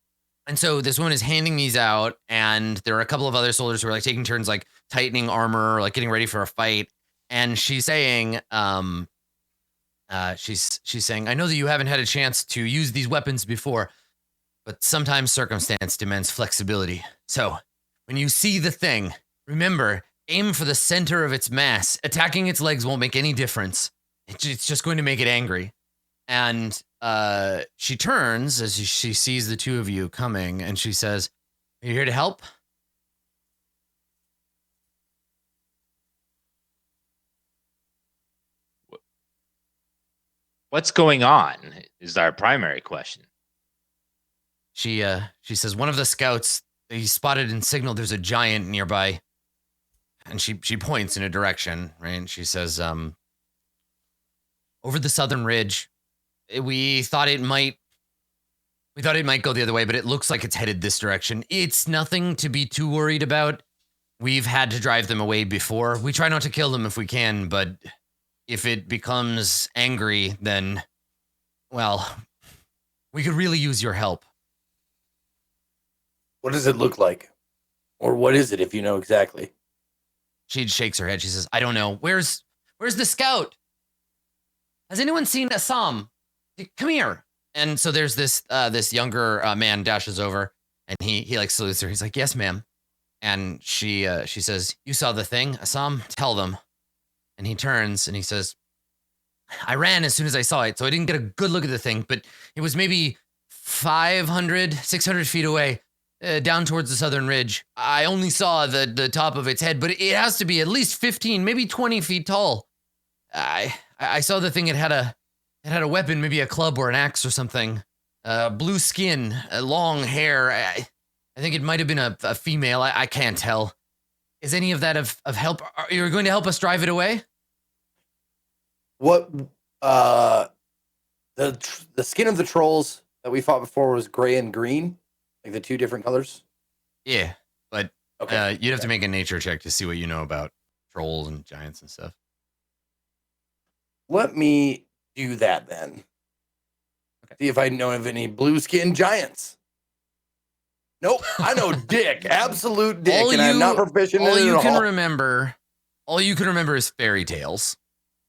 so this woman is handing these out, and there are a couple of other soldiers who are like taking turns, like tightening armor, like getting ready for a fight. And she's saying, she's saying, I know that you haven't had a chance to use these weapons before, but sometimes circumstance demands flexibility. So when you see the thing, remember, aim for the center of its mass. Attacking its legs won't make any difference. It's just going to make it angry. And she turns as she sees the two of you coming, and she says, are you here to help? What's going on is our primary question. She says, one of the scouts, he spotted and signaled there's a giant nearby. And she points in a direction, right? And she says, over the southern ridge. We thought it might go the other way, but it looks like it's headed this direction. It's nothing to be too worried about. We've had to drive them away before. We try not to kill them if we can, but if it becomes angry, then, well, we could really use your help. What does it look like? Or what is it, if you know exactly? she shakes her head. She says, I don't know. Where's the scout? Has anyone seen Assam? Come here. And so there's this younger man dashes over and he like salutes her. He's like, yes, ma'am. And she says, you saw the thing, Assam? Tell them. And he turns and he says, I ran as soon as I saw it, so I didn't get a good look at the thing, but it was maybe 500, 600 feet away, down towards the southern ridge. I only saw the top of its head, but it has to be at least 15, maybe 20 feet tall. I saw the thing. It had a weapon, maybe a club or an axe or something. Blue skin, long hair. I think it might have been a female. I can't tell. Is any of that of help? Are you going to help us drive it away? What the skin of the trolls that we fought before was gray and green, like the two different colors. Yeah, but Okay. You'd have to make a nature check to see what you know about trolls and giants and stuff. Let me do that then. Okay. See if I know of any blue skin giants. Nope, I know dick, absolute dick, and I'm not proficient in it at all. All you can remember is fairy tales.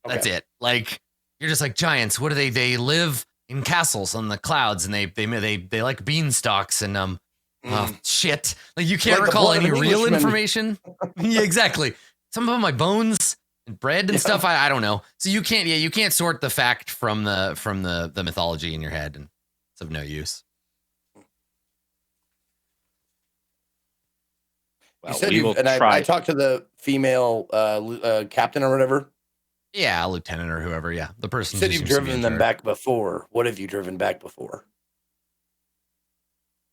That's it. Like, you're just like, giants, what are they? They live in castles on the clouds, and they like beanstalks and oh shit. Like, you can't Like the recall blood of any an real Englishman. information. Yeah, exactly. Some of them like bones and bread and stuff. I don't know. So you can't sort the fact from the mythology in your head, and it's of no use. You Well, said we will and try. I talked to the female captain or whatever. Yeah, a lieutenant or whoever. Yeah, the person. You said who you've seems to be driven in them charge. back before. What have you driven back before?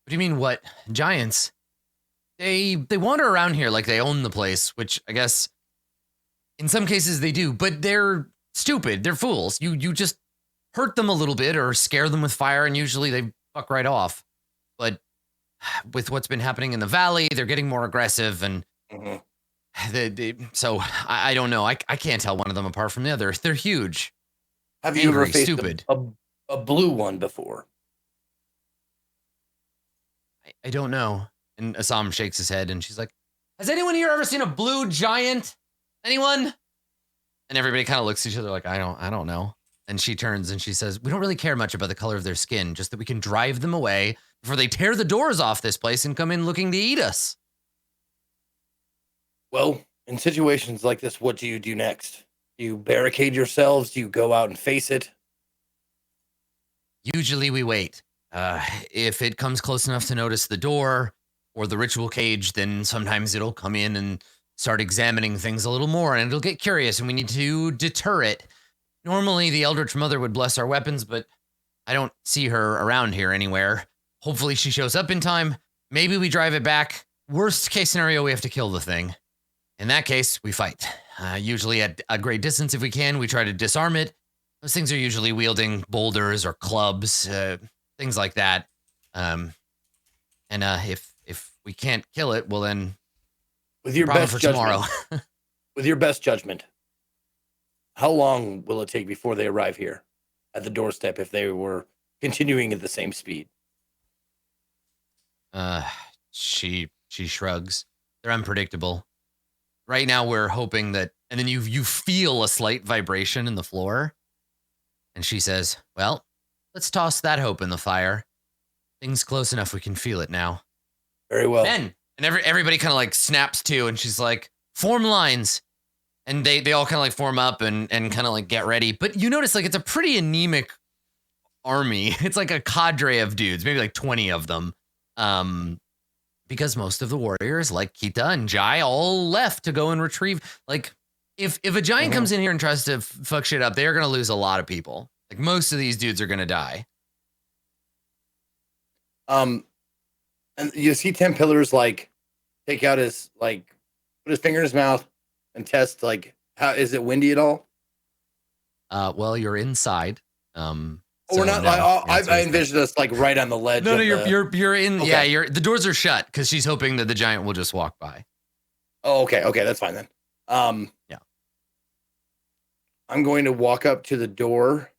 What do you mean, what? Giants? They wander around here like they own the place, which I guess in some cases they do, but they're stupid. They're fools. You just hurt them a little bit or scare them with fire, and usually they fuck right off. But with what's been happening in the valley, they're getting more aggressive, and so I don't know. I can't tell one of them apart from the other. They're huge. Have you ever Angry, faced stupid. a blue one before? I don't know. And Assam shakes his head and she's like, has anyone here ever seen a blue giant? Anyone? And everybody kind of looks at each other like, I don't know. And she turns and she says, we don't really care much about the color of their skin, just that we can drive them away before they tear the doors off this place and come in looking to eat us. Well, in situations like this, what do you do next? Do you barricade yourselves? Do you go out and face it? Usually we wait. If it comes close enough to notice the door or the ritual cage, then sometimes it'll come in and start examining things a little more, and it'll get curious, and we need to deter it. Normally, the Eldritch Mother would bless our weapons, but I don't see her around here anywhere. Hopefully she shows up in time. Maybe we drive it back. Worst case scenario, we have to kill the thing. In that case, we fight. Usually at a great distance if we can. We try to disarm it. Those things are usually wielding boulders or clubs, things like that. And if we can't kill it, well then, With your problem best for judgment, tomorrow. with your best judgment, how long will it take before they arrive here at the doorstep if they were continuing at the same speed? She shrugs. They're unpredictable. Right now we're hoping that, and then you feel a slight vibration in the floor. And she says, well, let's toss that hope in the fire. Things close enough we can feel it now. Very well. Ben, and everybody kind of like snaps to, and she's like, form lines. And they all kind of like form up and kind of like get ready. But you notice like it's a pretty anemic army. It's like a cadre of dudes, maybe like 20 of them. Because most of the warriors, like Kita and Jai, all left to go and retrieve. Like, if a giant comes in here and tries to fuck shit up, they're gonna lose a lot of people. Like, most of these dudes are gonna die. And you see 10 pillars like take out his like put his finger in his mouth and test like how is it windy at all? Well, you're inside. We're not. I envisioned us like right on the ledge. No, you're in. Okay. Yeah, the doors are shut because she's hoping that the giant will just walk by. Oh, okay, that's fine then. Yeah. I'm going to walk up to the door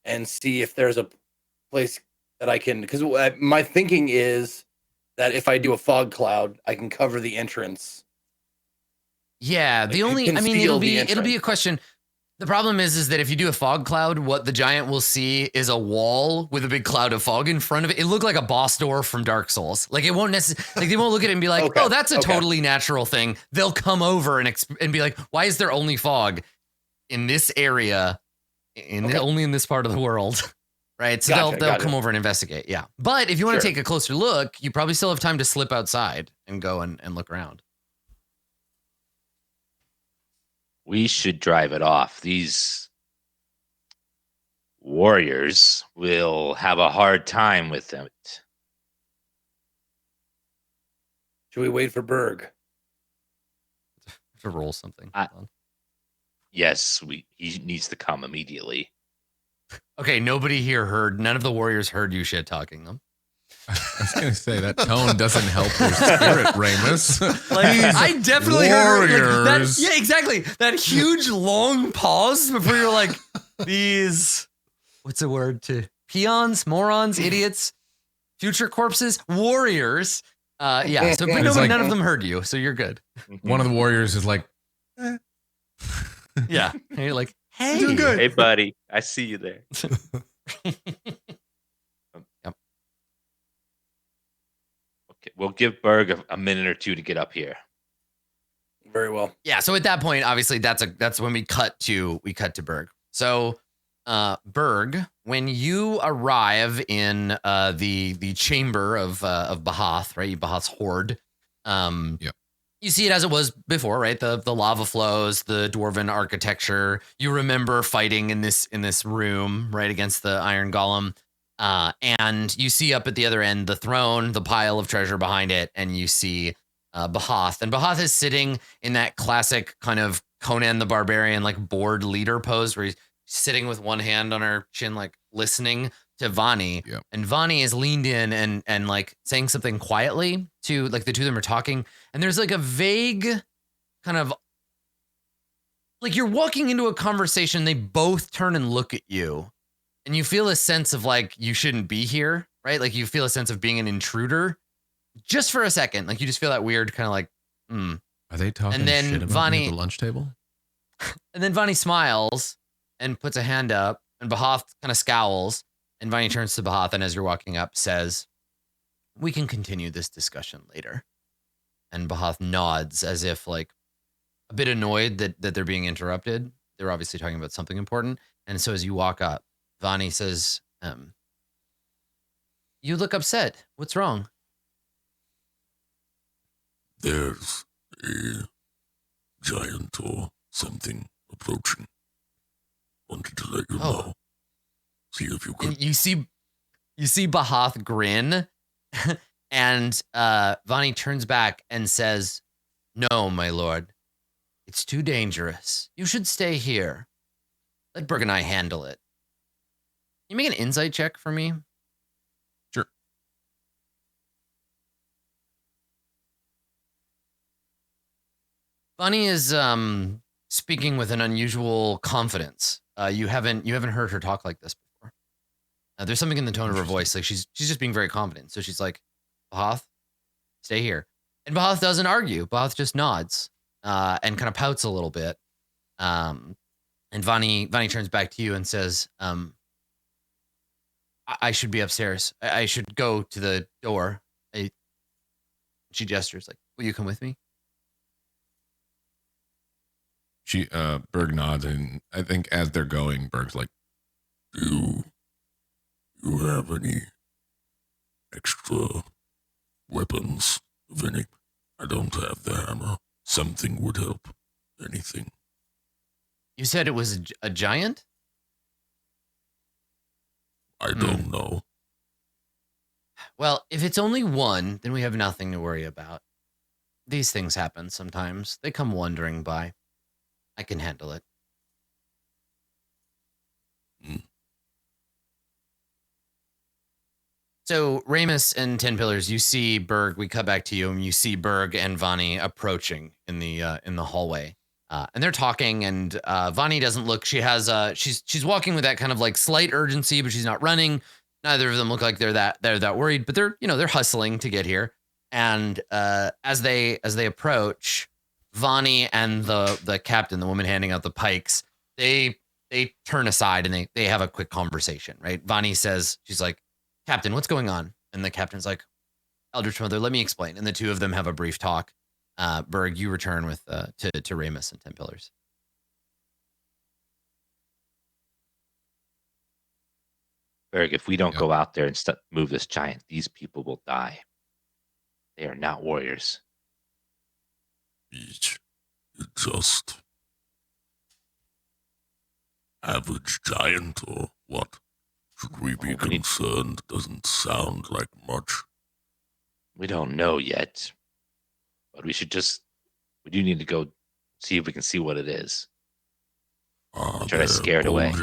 and see if there's a place that I can. Because my thinking is that if I do a fog cloud, I can cover the entrance Yeah, Like, it'll be a question. The problem is that if you do a fog cloud, what the giant will see is a wall with a big cloud of fog in front of it. It looked like a boss door from Dark Souls. Like it won't necessarily, like they won't look at it and be like, Okay, oh, that's a totally natural thing. They'll come over and be like, why is there only fog in this area, only in this part of the world? Right. So they'll come over and investigate. Yeah. But if you want to take a closer look, you probably still have time to slip outside and go and look around. We should drive it off. These warriors will have a hard time with it. Should we wait for Berg? To roll something. Yes, he needs to come immediately. Okay, nobody here heard. None of the warriors heard you shit talking them. I was gonna say that tone doesn't help your spirit, Ramus. Like I definitely heard like, warriors. yeah, exactly. That huge long pause before you're like, these what's the word to peons, morons, idiots, future corpses, warriors. Yeah. So but none of them heard you, so you're good. One of the warriors is like, Yeah. And you're like, hey, doing good. Hey, buddy, I see you there. Yep. Okay, we'll give Berg a minute or two to get up here. Very well. Yeah, so at that point, obviously, that's when we cut to Berg. So, Berg, when you arrive in the chamber of Bahath, right, Bahath's horde, you see it as it was before, right? The lava flows, the dwarven architecture. You remember fighting in this room, right, against the iron golem. And you see up at the other end the throne, the pile of treasure behind it, and you see Bahath. And Bahath is sitting in that classic kind of Conan the Barbarian, like bored leader pose where he's sitting with one hand on her chin, like listening to Vani. Yep. And Vani is leaned in and like saying something quietly to, like, the two of them are talking. And there's like a vague kind of, like, you're walking into a conversation, they both turn and look at you. And you feel a sense of like, you shouldn't be here, right? Like you feel a sense of being an intruder just for a second. Like you just feel that weird kind of like, Are they talking And then shit about me Vani- at the lunch table? And then Vani smiles and puts a hand up, and Bahath kind of scowls. And Vani turns to Bahath, and as you're walking up, says, "We can continue this discussion later." And Bahath nods as if like a bit annoyed that they're being interrupted. They're obviously talking about something important. And so as you walk up, Vani says, "You look upset. What's wrong?" There's a giant or something approaching. Wanted to let you know. See if you could. And you see Bahath grin, and Vani turns back and says, "No, my lord. It's too dangerous. You should stay here. Let Berg and I handle it." Can you make an insight check for me? Sure. Vani is speaking with an unusual confidence. You haven't heard her talk like this before. There's something in the tone of her voice. Like she's just being very confident. So she's like, "Bahath, stay here." And Bahath doesn't argue. Bahath just nods and kind of pouts a little bit. And Vani turns back to you and says, I should be upstairs. I should go to the door." She gestures like, "Will you come with me?" Berg nods, and I think as they're going, Berg's like, Do you have any extra weapons of any? I don't have the hammer. Something would help. Anything. You said it was a giant? I don't know. Well, if it's only one, then we have nothing to worry about. These things happen sometimes. They come wandering by. I can handle it. So, Ramus and 10 Pillars, you see Berg. We cut back to you, and you see Berg and Vani approaching in the hallway, and they're talking. And Vani doesn't look. She has she's walking with that kind of like slight urgency, but she's not running. Neither of them look like they're that worried, but they're hustling to get here. And as they approach, Vani and the captain, the woman handing out the pikes, they turn aside and they have a quick conversation, right? Vani says, she's like, Captain, what's going on? And the captain's like, Eldritch Mother, let me explain. And the two of them have a brief talk. Berg, you return with to Ramus and 10 Pillars. Berg, if we don't go out there and move this giant, these people will die. They are not warriors. Each is just average giant or what? Should we be concerned? Doesn't sound like much. We don't know yet. But we do need to go see if we can see what it is. Try to scare it away.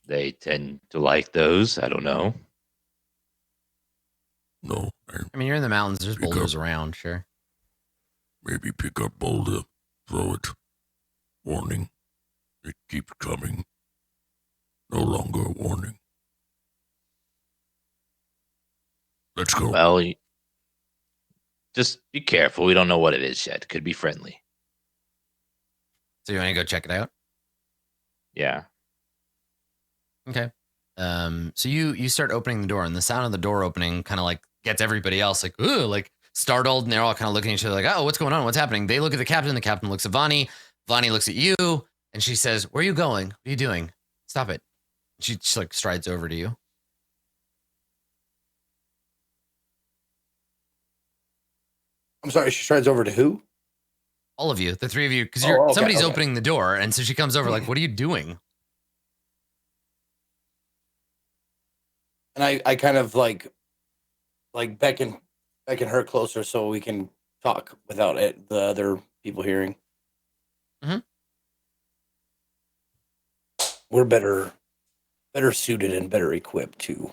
They tend to like those. I don't know. No. I mean, you're in the mountains. There's boulders around, sure. Maybe pick up boulder, throw it. Warning. It keeps coming. No longer a warning. Let's go. Well, just be careful. We don't know what it is yet. Could be friendly. So you want to go check it out? Yeah. Okay. So you start opening the door, and the sound of the door opening kind of like gets everybody else like, ooh, like startled, and they're all kind of looking at each other like, oh, what's going on? What's happening? They look at the captain looks at Vani. Vani looks at you, and she says, where are you going? What are you doing? Stop it. She just like strides over to you. I'm sorry, she strides over to who? All of you, the three of you, because somebody's opening the door, and so she comes over like, what are you doing? And I kind of like beckon her closer so we can talk without the other people hearing. Mm-hmm. We're better suited and better equipped to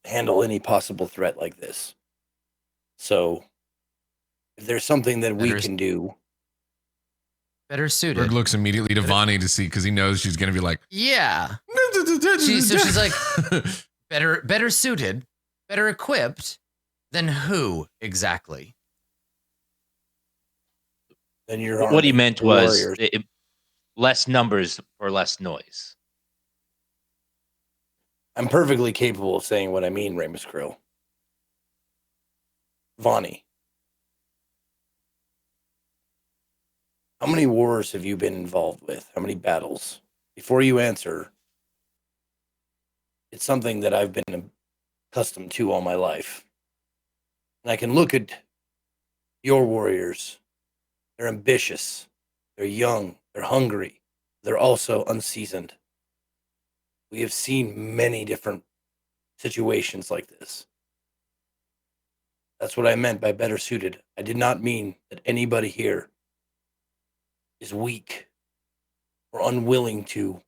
handle any possible threat like this. So if there's something that we can do. Better suited. Berg looks immediately to Vani to see, because he knows she's going to be like, yeah. She's like, better suited, better equipped than who exactly? Then you're what he meant was less numbers or less noise. I'm perfectly capable of saying what I mean, Ramus Krill. Vani, how many wars have you been involved with? How many battles? Before you answer, it's something that I've been accustomed to all my life. And I can look at your warriors. They're ambitious. They're young. They're hungry. They're also unseasoned. We have seen many different situations like this. That's what I meant by better suited. I did not mean that anybody here is weak or unwilling to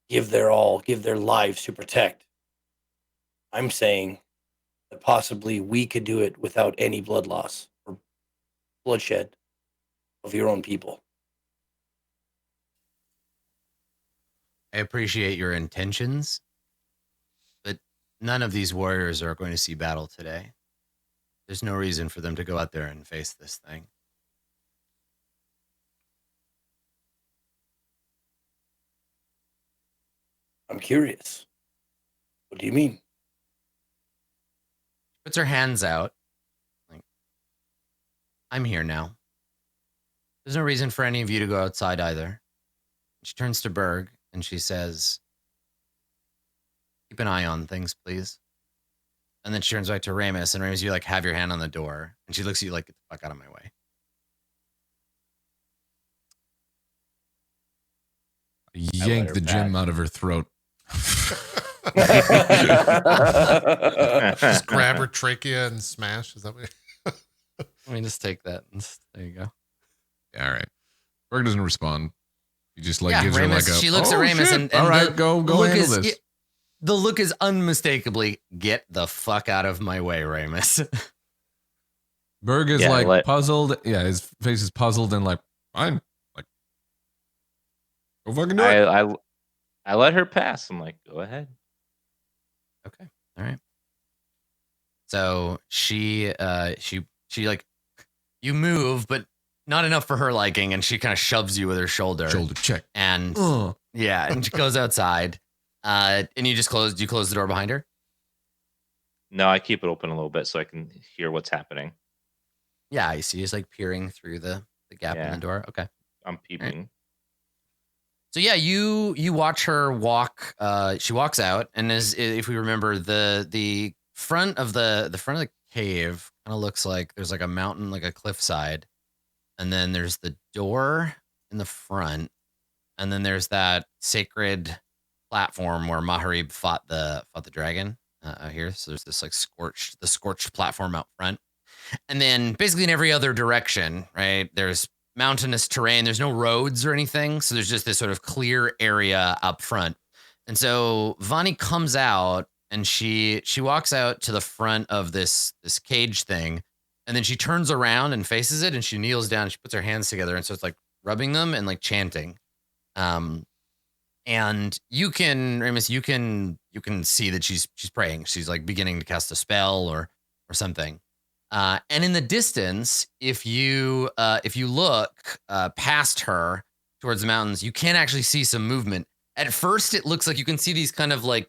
give their all, give their lives to protect. I'm saying that possibly we could do it without any blood loss or bloodshed of your own people. I appreciate your intentions, but none of these warriors are going to see battle today. There's no reason for them to go out there and face this thing. I'm curious. What do you mean? Puts her hands out. Like, I'm here now. There's no reason for any of you to go outside either. She turns to Berg and she says, keep an eye on things, please. And then she turns back to Ramus, and Ramus, you like have your hand on the door, and she looks at you like, get the fuck out of my way. Yank the gem out of her throat. Just grab her trachea and smash. Is that what? Let me just take that. There you go. Yeah, all right. Berg doesn't respond. He just like gives Ramus, her like a. She looks at Ramus shit. and all right, go handle this. Yeah, the look is unmistakably, get the fuck out of my way, Ramus. Berg is puzzled. Yeah, his face is puzzled and like, fine. Like, go fucking do it. I let her pass. I'm like, go ahead. Okay. All right. So she like you move, but not enough for her liking, and she kind of shoves you with her shoulder. Shoulder check. And yeah, and she goes outside. And you close the door behind her? No, I keep it open a little bit so I can hear what's happening. Yeah, I see. He's like peering through the gap in the door. Okay. I'm peeping. Right. So yeah, you watch her walk. She walks out, and if we remember, the front of the cave kind of looks like there's like a mountain, like a cliffside, and then there's the door in the front, and then there's that sacred platform where Maharib fought the dragon out here. So there's this like scorched platform out front, and then basically in every other direction, right? There's mountainous terrain. There's no roads or anything, so there's just this sort of clear area up front. And so Vani comes out, and she walks out to the front of this cage thing, and then she turns around and faces it, and she kneels down, and she puts her hands together, and so it's like rubbing them and like chanting. And you can, Ramus, you can see that she's praying. She's like beginning to cast a spell or something. And in the distance, if you look past her towards the mountains, you can actually see some movement. At first, it looks like you can see these kind of like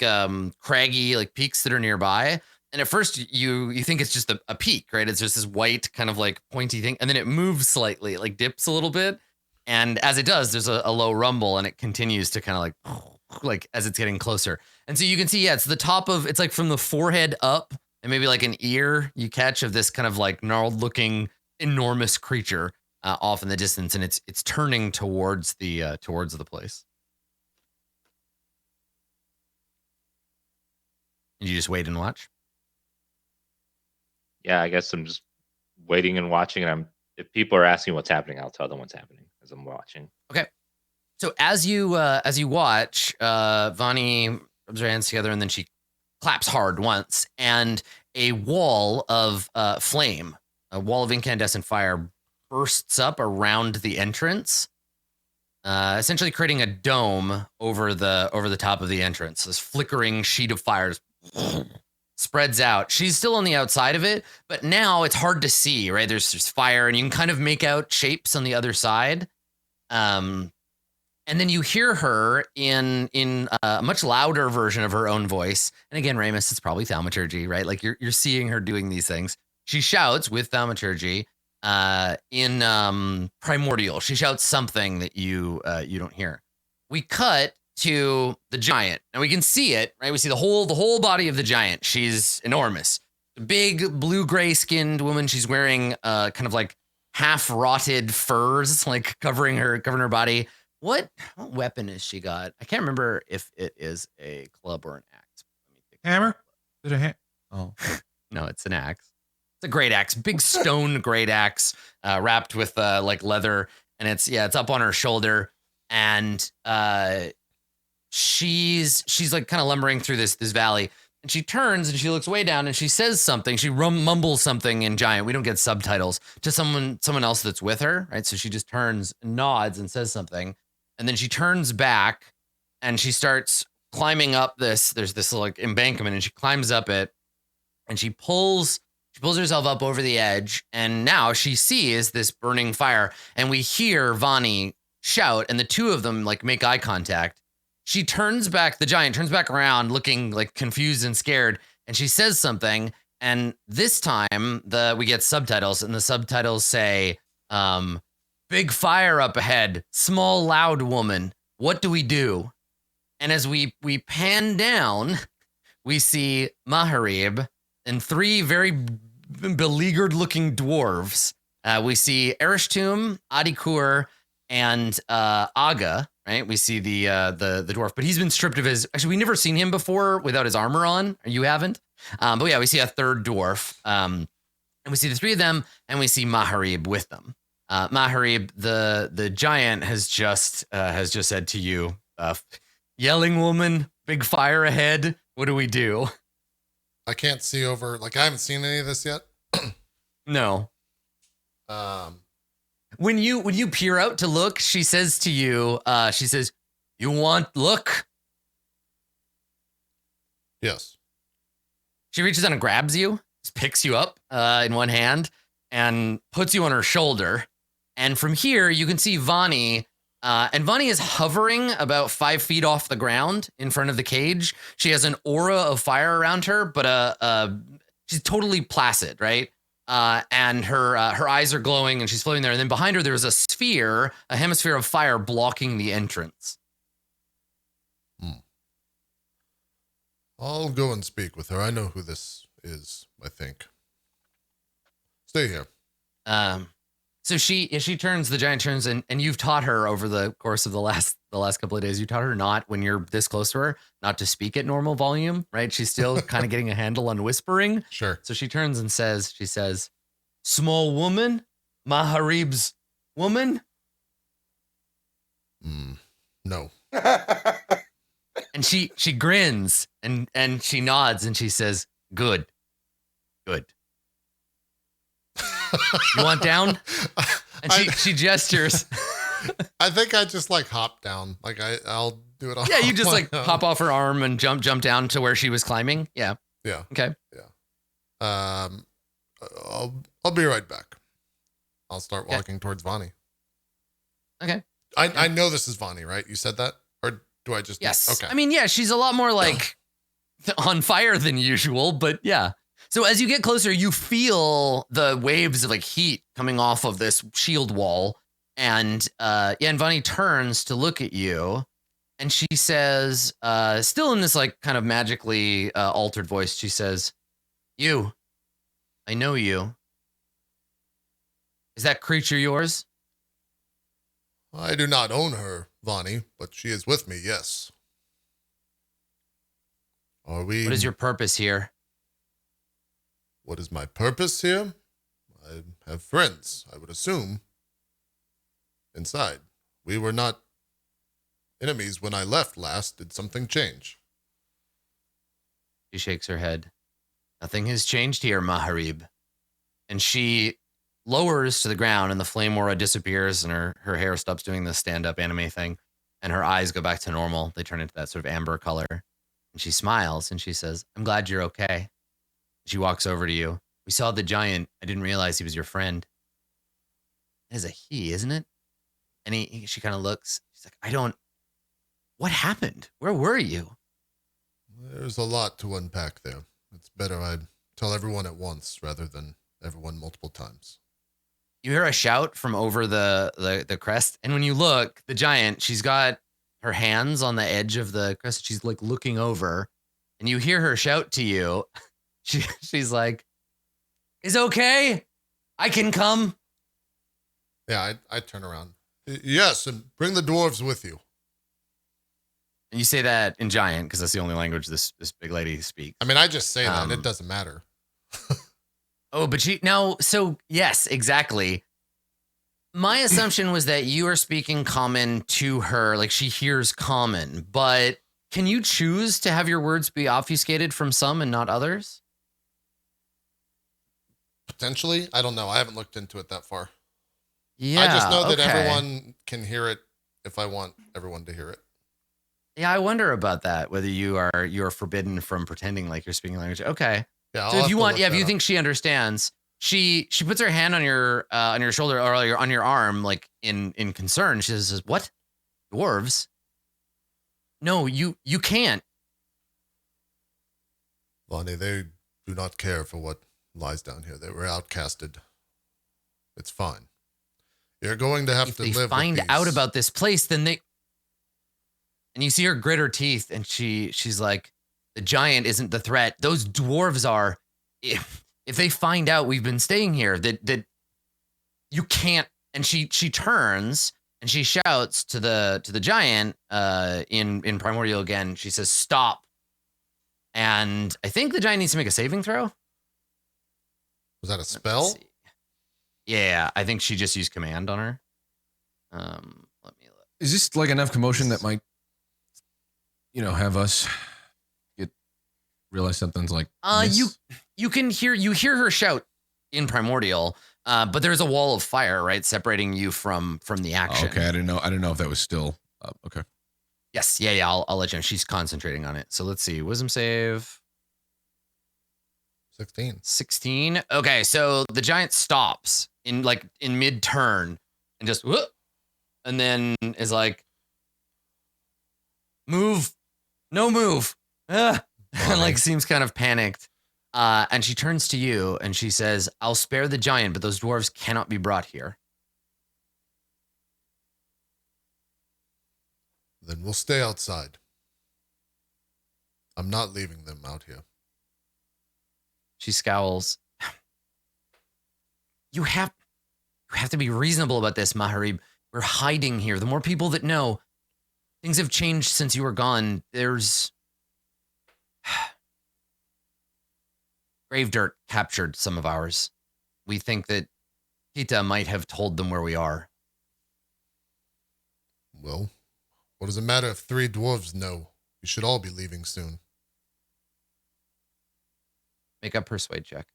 craggy like peaks that are nearby. And at first, you think it's just a peak, right? It's just this white kind of like pointy thing, and then it moves slightly, it like dips a little bit. And as it does, there's a low rumble, and it continues to kind of like as it's getting closer. And so you can see, yeah, it's the top of, it's like from the forehead up, and maybe like an ear you catch of this kind of like gnarled looking enormous creature off in the distance, and it's turning towards the place. And you just wait and watch. Yeah, I guess I'm just waiting and watching, and if people are asking what's happening, I'll tell them what's happening as I'm watching. Okay. So as you watch, Vani rubs her hands together, and then she claps hard once, and a wall of flame, a wall of incandescent fire, bursts up around the entrance, essentially creating a dome over the top of the entrance. This flickering sheet of fire spreads out. She's still on the outside of it, but now it's hard to see, right? There's fire, and you can kind of make out shapes on the other side. And then you hear her in a much louder version of her own voice. And again, Ramus, it's probably thaumaturgy, right? Like you're seeing her doing these things. She shouts with thaumaturgy in primordial. She shouts something that you don't hear. We cut to the giant, and we can see it, right? We see the whole body of the giant. She's enormous, a big blue-gray skinned woman. She's wearing kind of like half rotted furs, like covering her body. What weapon has she got? I can't remember if it is a club or an axe. Hammer? Is it a hammer? Oh, no, it's an axe. It's a great axe, big stone great axe, wrapped with like leather, and it's up on her shoulder, and she's like kind of lumbering through this valley, and she turns and she looks way down, and she says something. She mumbles something in giant. We don't get subtitles, to someone else that's with her, right? So she just turns, nods, and says something. And then she turns back, and she starts climbing up there's this like embankment, and she climbs up it, and she pulls herself up over the edge, and now she sees this burning fire, and we hear Vani shout, and the two of them like make eye contact. She turns back, the giant turns back around looking like confused and scared, and she says something, and this time we get subtitles, and the subtitles say, big fire up ahead, small loud woman, what do we do? And as we pan down, we see Maharib and three very beleaguered looking dwarves. We see Erishtum, Adikur, and Aga, right? We see the dwarf, but he's been stripped of his, actually, we've never seen him before without his armor on. You haven't? But yeah, we see a third dwarf. And we see the three of them, and we see Maharib with them. Maharib, the giant, has just said to you, yelling woman, big fire ahead. What do we do? I can't see over, like I haven't seen any of this yet. No. When you peer out to look, she says to you, you want look? Yes. She reaches down and grabs you, picks you up in one hand and puts you on her shoulder. And from here, you can see Vani. And Vani is hovering about 5 feet off the ground in front of the cage. She has an aura of fire around her, but she's totally placid, right? And her eyes are glowing and she's floating there. And then behind her, there's a hemisphere of fire blocking the entrance. I'll go and speak with her. I know who this is, I think. Stay here. So she turns, the giant turns, and you've taught her over the course of the last couple of days, you taught her not, when you're this close to her, not to speak at normal volume, right? She's still kind of getting a handle on whispering. Sure. So she turns and she says, small woman, Maharib's woman. No. And she grins and she nods and she says, good. You want down? And she gestures. I think I just like hop down. Like I'll do it all. Yeah, you just like hop off her arm and jump down to where she was climbing. Yeah. Yeah. Okay. Yeah. I'll be right back. I'll start walking towards Vani. Okay. I know this is Vani, right? You said that? Or do I just... Yes. Okay. I mean, yeah, she's a lot more like on fire than usual, but yeah. So as you get closer, you feel the waves of like heat coming off of this shield wall. And and Vani turns to look at you and she says, still in this like kind of magically altered voice, she says, I know you. Is that creature yours? I do not own her, Vani, but she is with me, yes. Are we... What is your purpose here? What is my purpose here? I have friends, I would assume. Inside. We were not enemies when I left last. Did something change? She shakes her head. Nothing has changed here, Maharib. And she lowers to the ground and the flame aura disappears and her hair stops doing the stand-up anime thing and her eyes go back to normal. They turn into that sort of amber color. And she smiles and she says, I'm glad you're okay. She walks over to you. We saw the giant. I didn't realize he was your friend. It is a he, isn't it? And she kind of looks. She's like, what happened? Where were you? There's a lot to unpack there. It's better I tell everyone at once rather than everyone multiple times. You hear a shout from over the crest. And when you look, the giant, she's got her hands on the edge of the crest. She's like looking over and you hear her shout to you. She's like, is okay? I can come. Yeah, I turn around. Yes, and bring the dwarves with you. And you say that in giant because that's the only language this big lady speaks. I mean, I just say that. It doesn't matter. Oh, but yes, exactly. My assumption was that you are speaking common to her, like she hears common, but can you choose to have your words be obfuscated from some and not others? Potentially. I don't know. I haven't looked into it that far. Yeah. I just know that everyone can hear it if I want everyone to hear it. Yeah, I wonder about that, whether you're forbidden from pretending like you're speaking language. Okay. Yeah. So if you think she understands, she puts her hand on your shoulder or on your arm, like in concern. She says, "What? Dwarves? No, you can't." Lonnie, they do not care for what lies down here. They were outcasted. It's fine. You're going to have to live with these. If they find out about this place, then they... And you see her grit her teeth, and she's like, the giant isn't the threat. Those dwarves are. If they find out we've been staying here, that you can't... And she turns, and she shouts to the giant in Primordial again. She says, stop. And I think the giant needs to make a saving throw. Was that a spell? Yeah, I think she just used command on her. Let me look. Is this like enough commotion that might, have us realize something's like? You hear her shout in Primordial, but there's a wall of fire, right, separating you from the action. Oh, okay, I didn't know if that was still up. Okay. Yes, yeah. I'll let you know. She's concentrating on it. So let's see. Wisdom save. 16. 16. Okay, so the giant stops in mid-turn and just whoop, and then is like, move, no move. Ah. And like seems kind of panicked. And she turns to you and she says, I'll spare the giant, but those dwarves cannot be brought here. Then we'll stay outside. I'm not leaving them out here. She scowls. You have to be reasonable about this, Maharib. We're hiding here. The more people that know, things have changed since you were gone. There's grave dirt captured some of ours. We think that Kita might have told them where we are. Well, what does it matter if 3 dwarves know? We should all be leaving soon. Make a persuade check.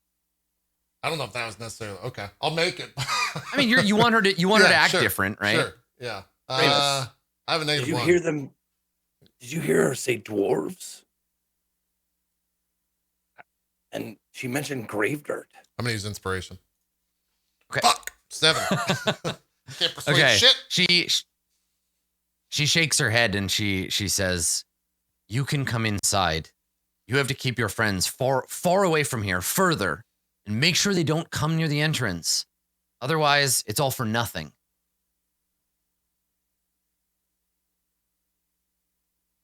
I don't know if that was necessarily okay. I'll make it. I mean, you want her to act sure, different, right? Sure. Yeah. Remus, I have a negative Did you 1. hear them? Did you hear her say dwarves? And she mentioned grave dirt. I'm gonna use inspiration. Okay. Fuck. 7. Can't persuade Okay. shit. She shakes her head and she says, "You can come inside. You have to keep your friends far away from here, further, and make sure they don't come near the entrance. Otherwise, it's all for nothing."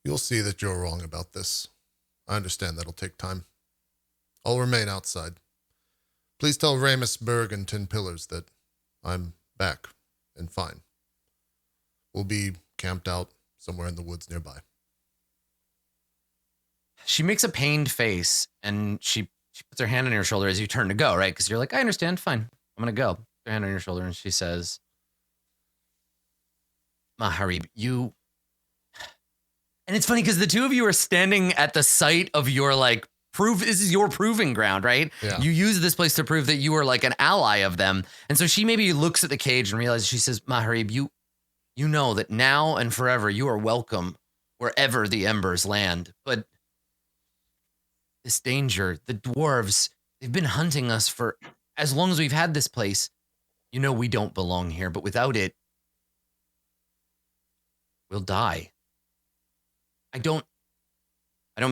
You'll see that you're wrong about this. I understand that'll take time. I'll remain outside. Please tell Ramus, Berg, and 10 Pillars that I'm back and fine. We'll be camped out somewhere in the woods nearby. She makes a pained face and she puts her hand on your shoulder as you turn to go, right? Because you're like, I understand, fine. I'm going to go. Put her hand on your shoulder and she says, Maharib, you... And it's funny because the two of you are standing at the site of your this is your proving ground, right? Yeah. You use this place to prove that you are like an ally of them. And so she maybe looks at the cage and realizes, she says, Maharib, you know that now and forever you are welcome wherever the embers land. But this danger, the dwarves, they've been hunting us for as long as we've had this place. You know we don't belong here, but without it, we'll die. I don't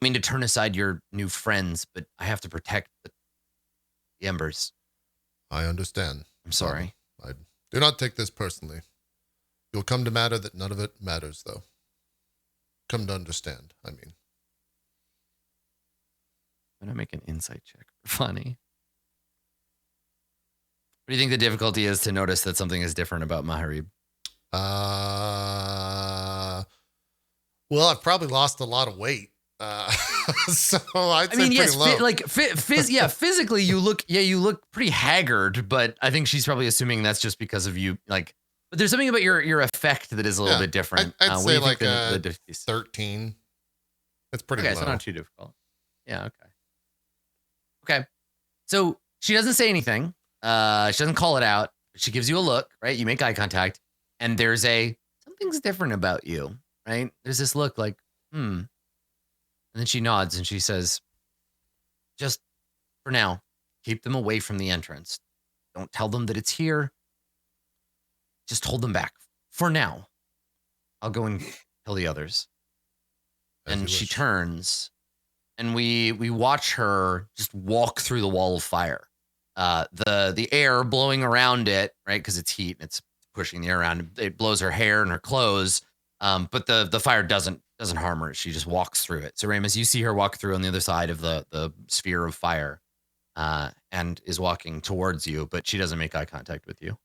mean to turn aside your new friends, but I have to protect the embers. I understand. I'm sorry. I do not take this personally. You'll come to matter that none of it matters, though. Come to understand, I mean. I'm going to make an insight check. Funny. What do you think the difficulty is to notice that something is different about Maharib? Well, I've probably lost a lot of weight. So I'd say pretty low. Physically you look pretty haggard, but I think she's probably assuming that's just because of you. But there's something about your effect that is a little bit different. I'd say like the 13. It's pretty low. Okay, so not too difficult. Yeah, okay. So she doesn't say anything. She doesn't call it out. She gives you a look, right? You make eye contact, and there's something's different about you, right? There's this look like, And then she nods and she says, just for now, keep them away from the entrance. Don't tell them that it's here. Just hold them back. For now. I'll go and tell the others. And she turns, and we watch her just walk through the wall of fire. The air blowing around it, right? Because it's heat and it's pushing the air around. It blows her hair and her clothes. But the fire doesn't harm her. She just walks through it. So Ramus, you see her walk through on the other side of the sphere of fire, and is walking towards you, but she doesn't make eye contact with you.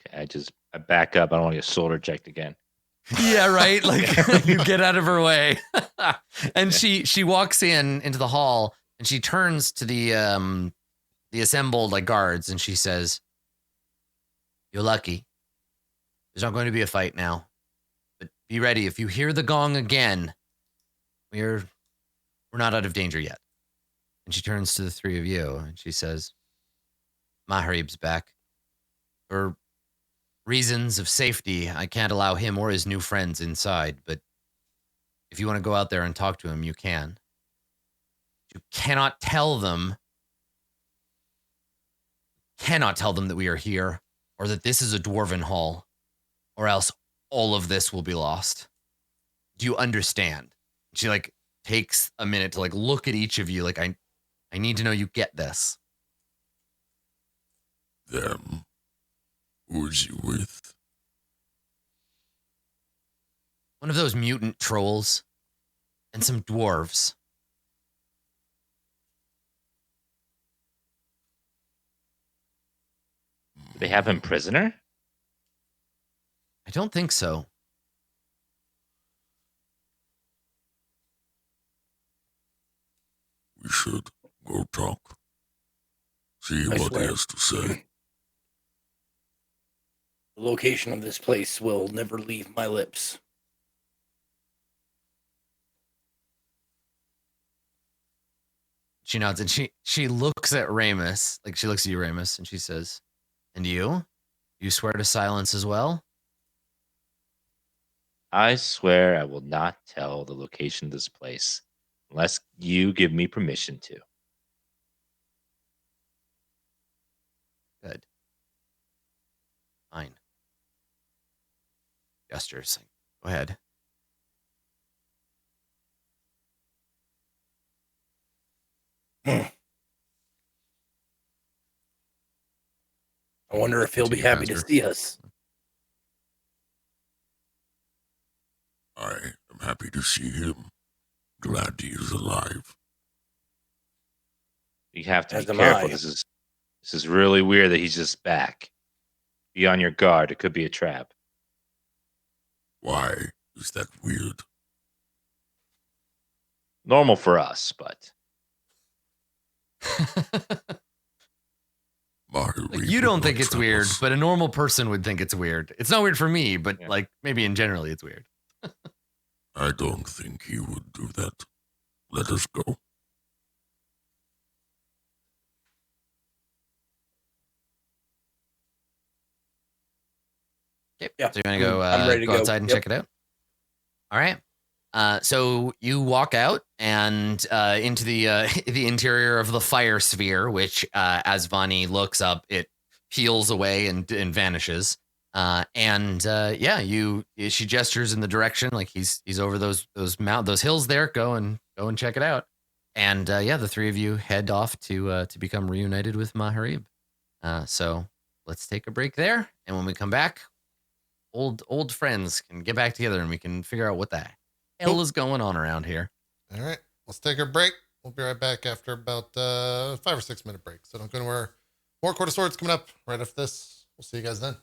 Okay, I back up. I don't want to get shoulder checked again. Yeah, right. You get out of her way. And she walks into the hall and she turns to the assembled guards and she says, "You're lucky. There's not going to be a fight now. But be ready. If you hear the gong again, we're not out of danger yet." And she turns to the three of you and she says, "Maharib's back. For reasons of safety, I can't allow him or his new friends inside, but if you want to go out there and talk to him, you can. You cannot tell them that we are here or that this is a dwarven hall, or else all of this will be lost. Do you understand? She like takes a minute to like look at each of you like I need to know you get this. Them. Who's you with? One of those mutant trolls and some dwarves. Do they have him prisoner? I don't think so. We should go talk. See what he has to say. The location of this place will never leave my lips. She nods and she looks at Ramus, like she looks at you, Ramus, and she says, "And you? You swear to silence as well?" I swear I will not tell the location of this place unless you give me permission to. Good. Fine. Gestures. Go ahead. I wonder if he'll be happy to see us. I am happy to see him. Glad he is alive. You have to As be am careful. I. This is really weird that he's just back. Be on your guard. It could be a trap. Why is that weird? Normal for us, but Like, you don't think it's weird, but a normal person would think it's weird. It's not weird for me, but Yeah. like maybe in generally it's weird. I don't think he would do that. Let us go. Okay. Yeah. So you want to go, I'm ready to go. outside and Yep. check it out? All right. So you walk out and into the the interior of the fire sphere, which as Vani looks up, it peels away and vanishes. She gestures in the direction like he's over those hills there. Go and check it out. And the three of you head off to become reunited with Maharib. So let's take a break there, and when we come back, old friends can get back together and we can figure out what the hell is going on around here. All right, let's take a break. We'll be right back after about 5 or 6 minute break. So don't go anywhere. More Court of Swords coming up right after this. We'll see you guys then.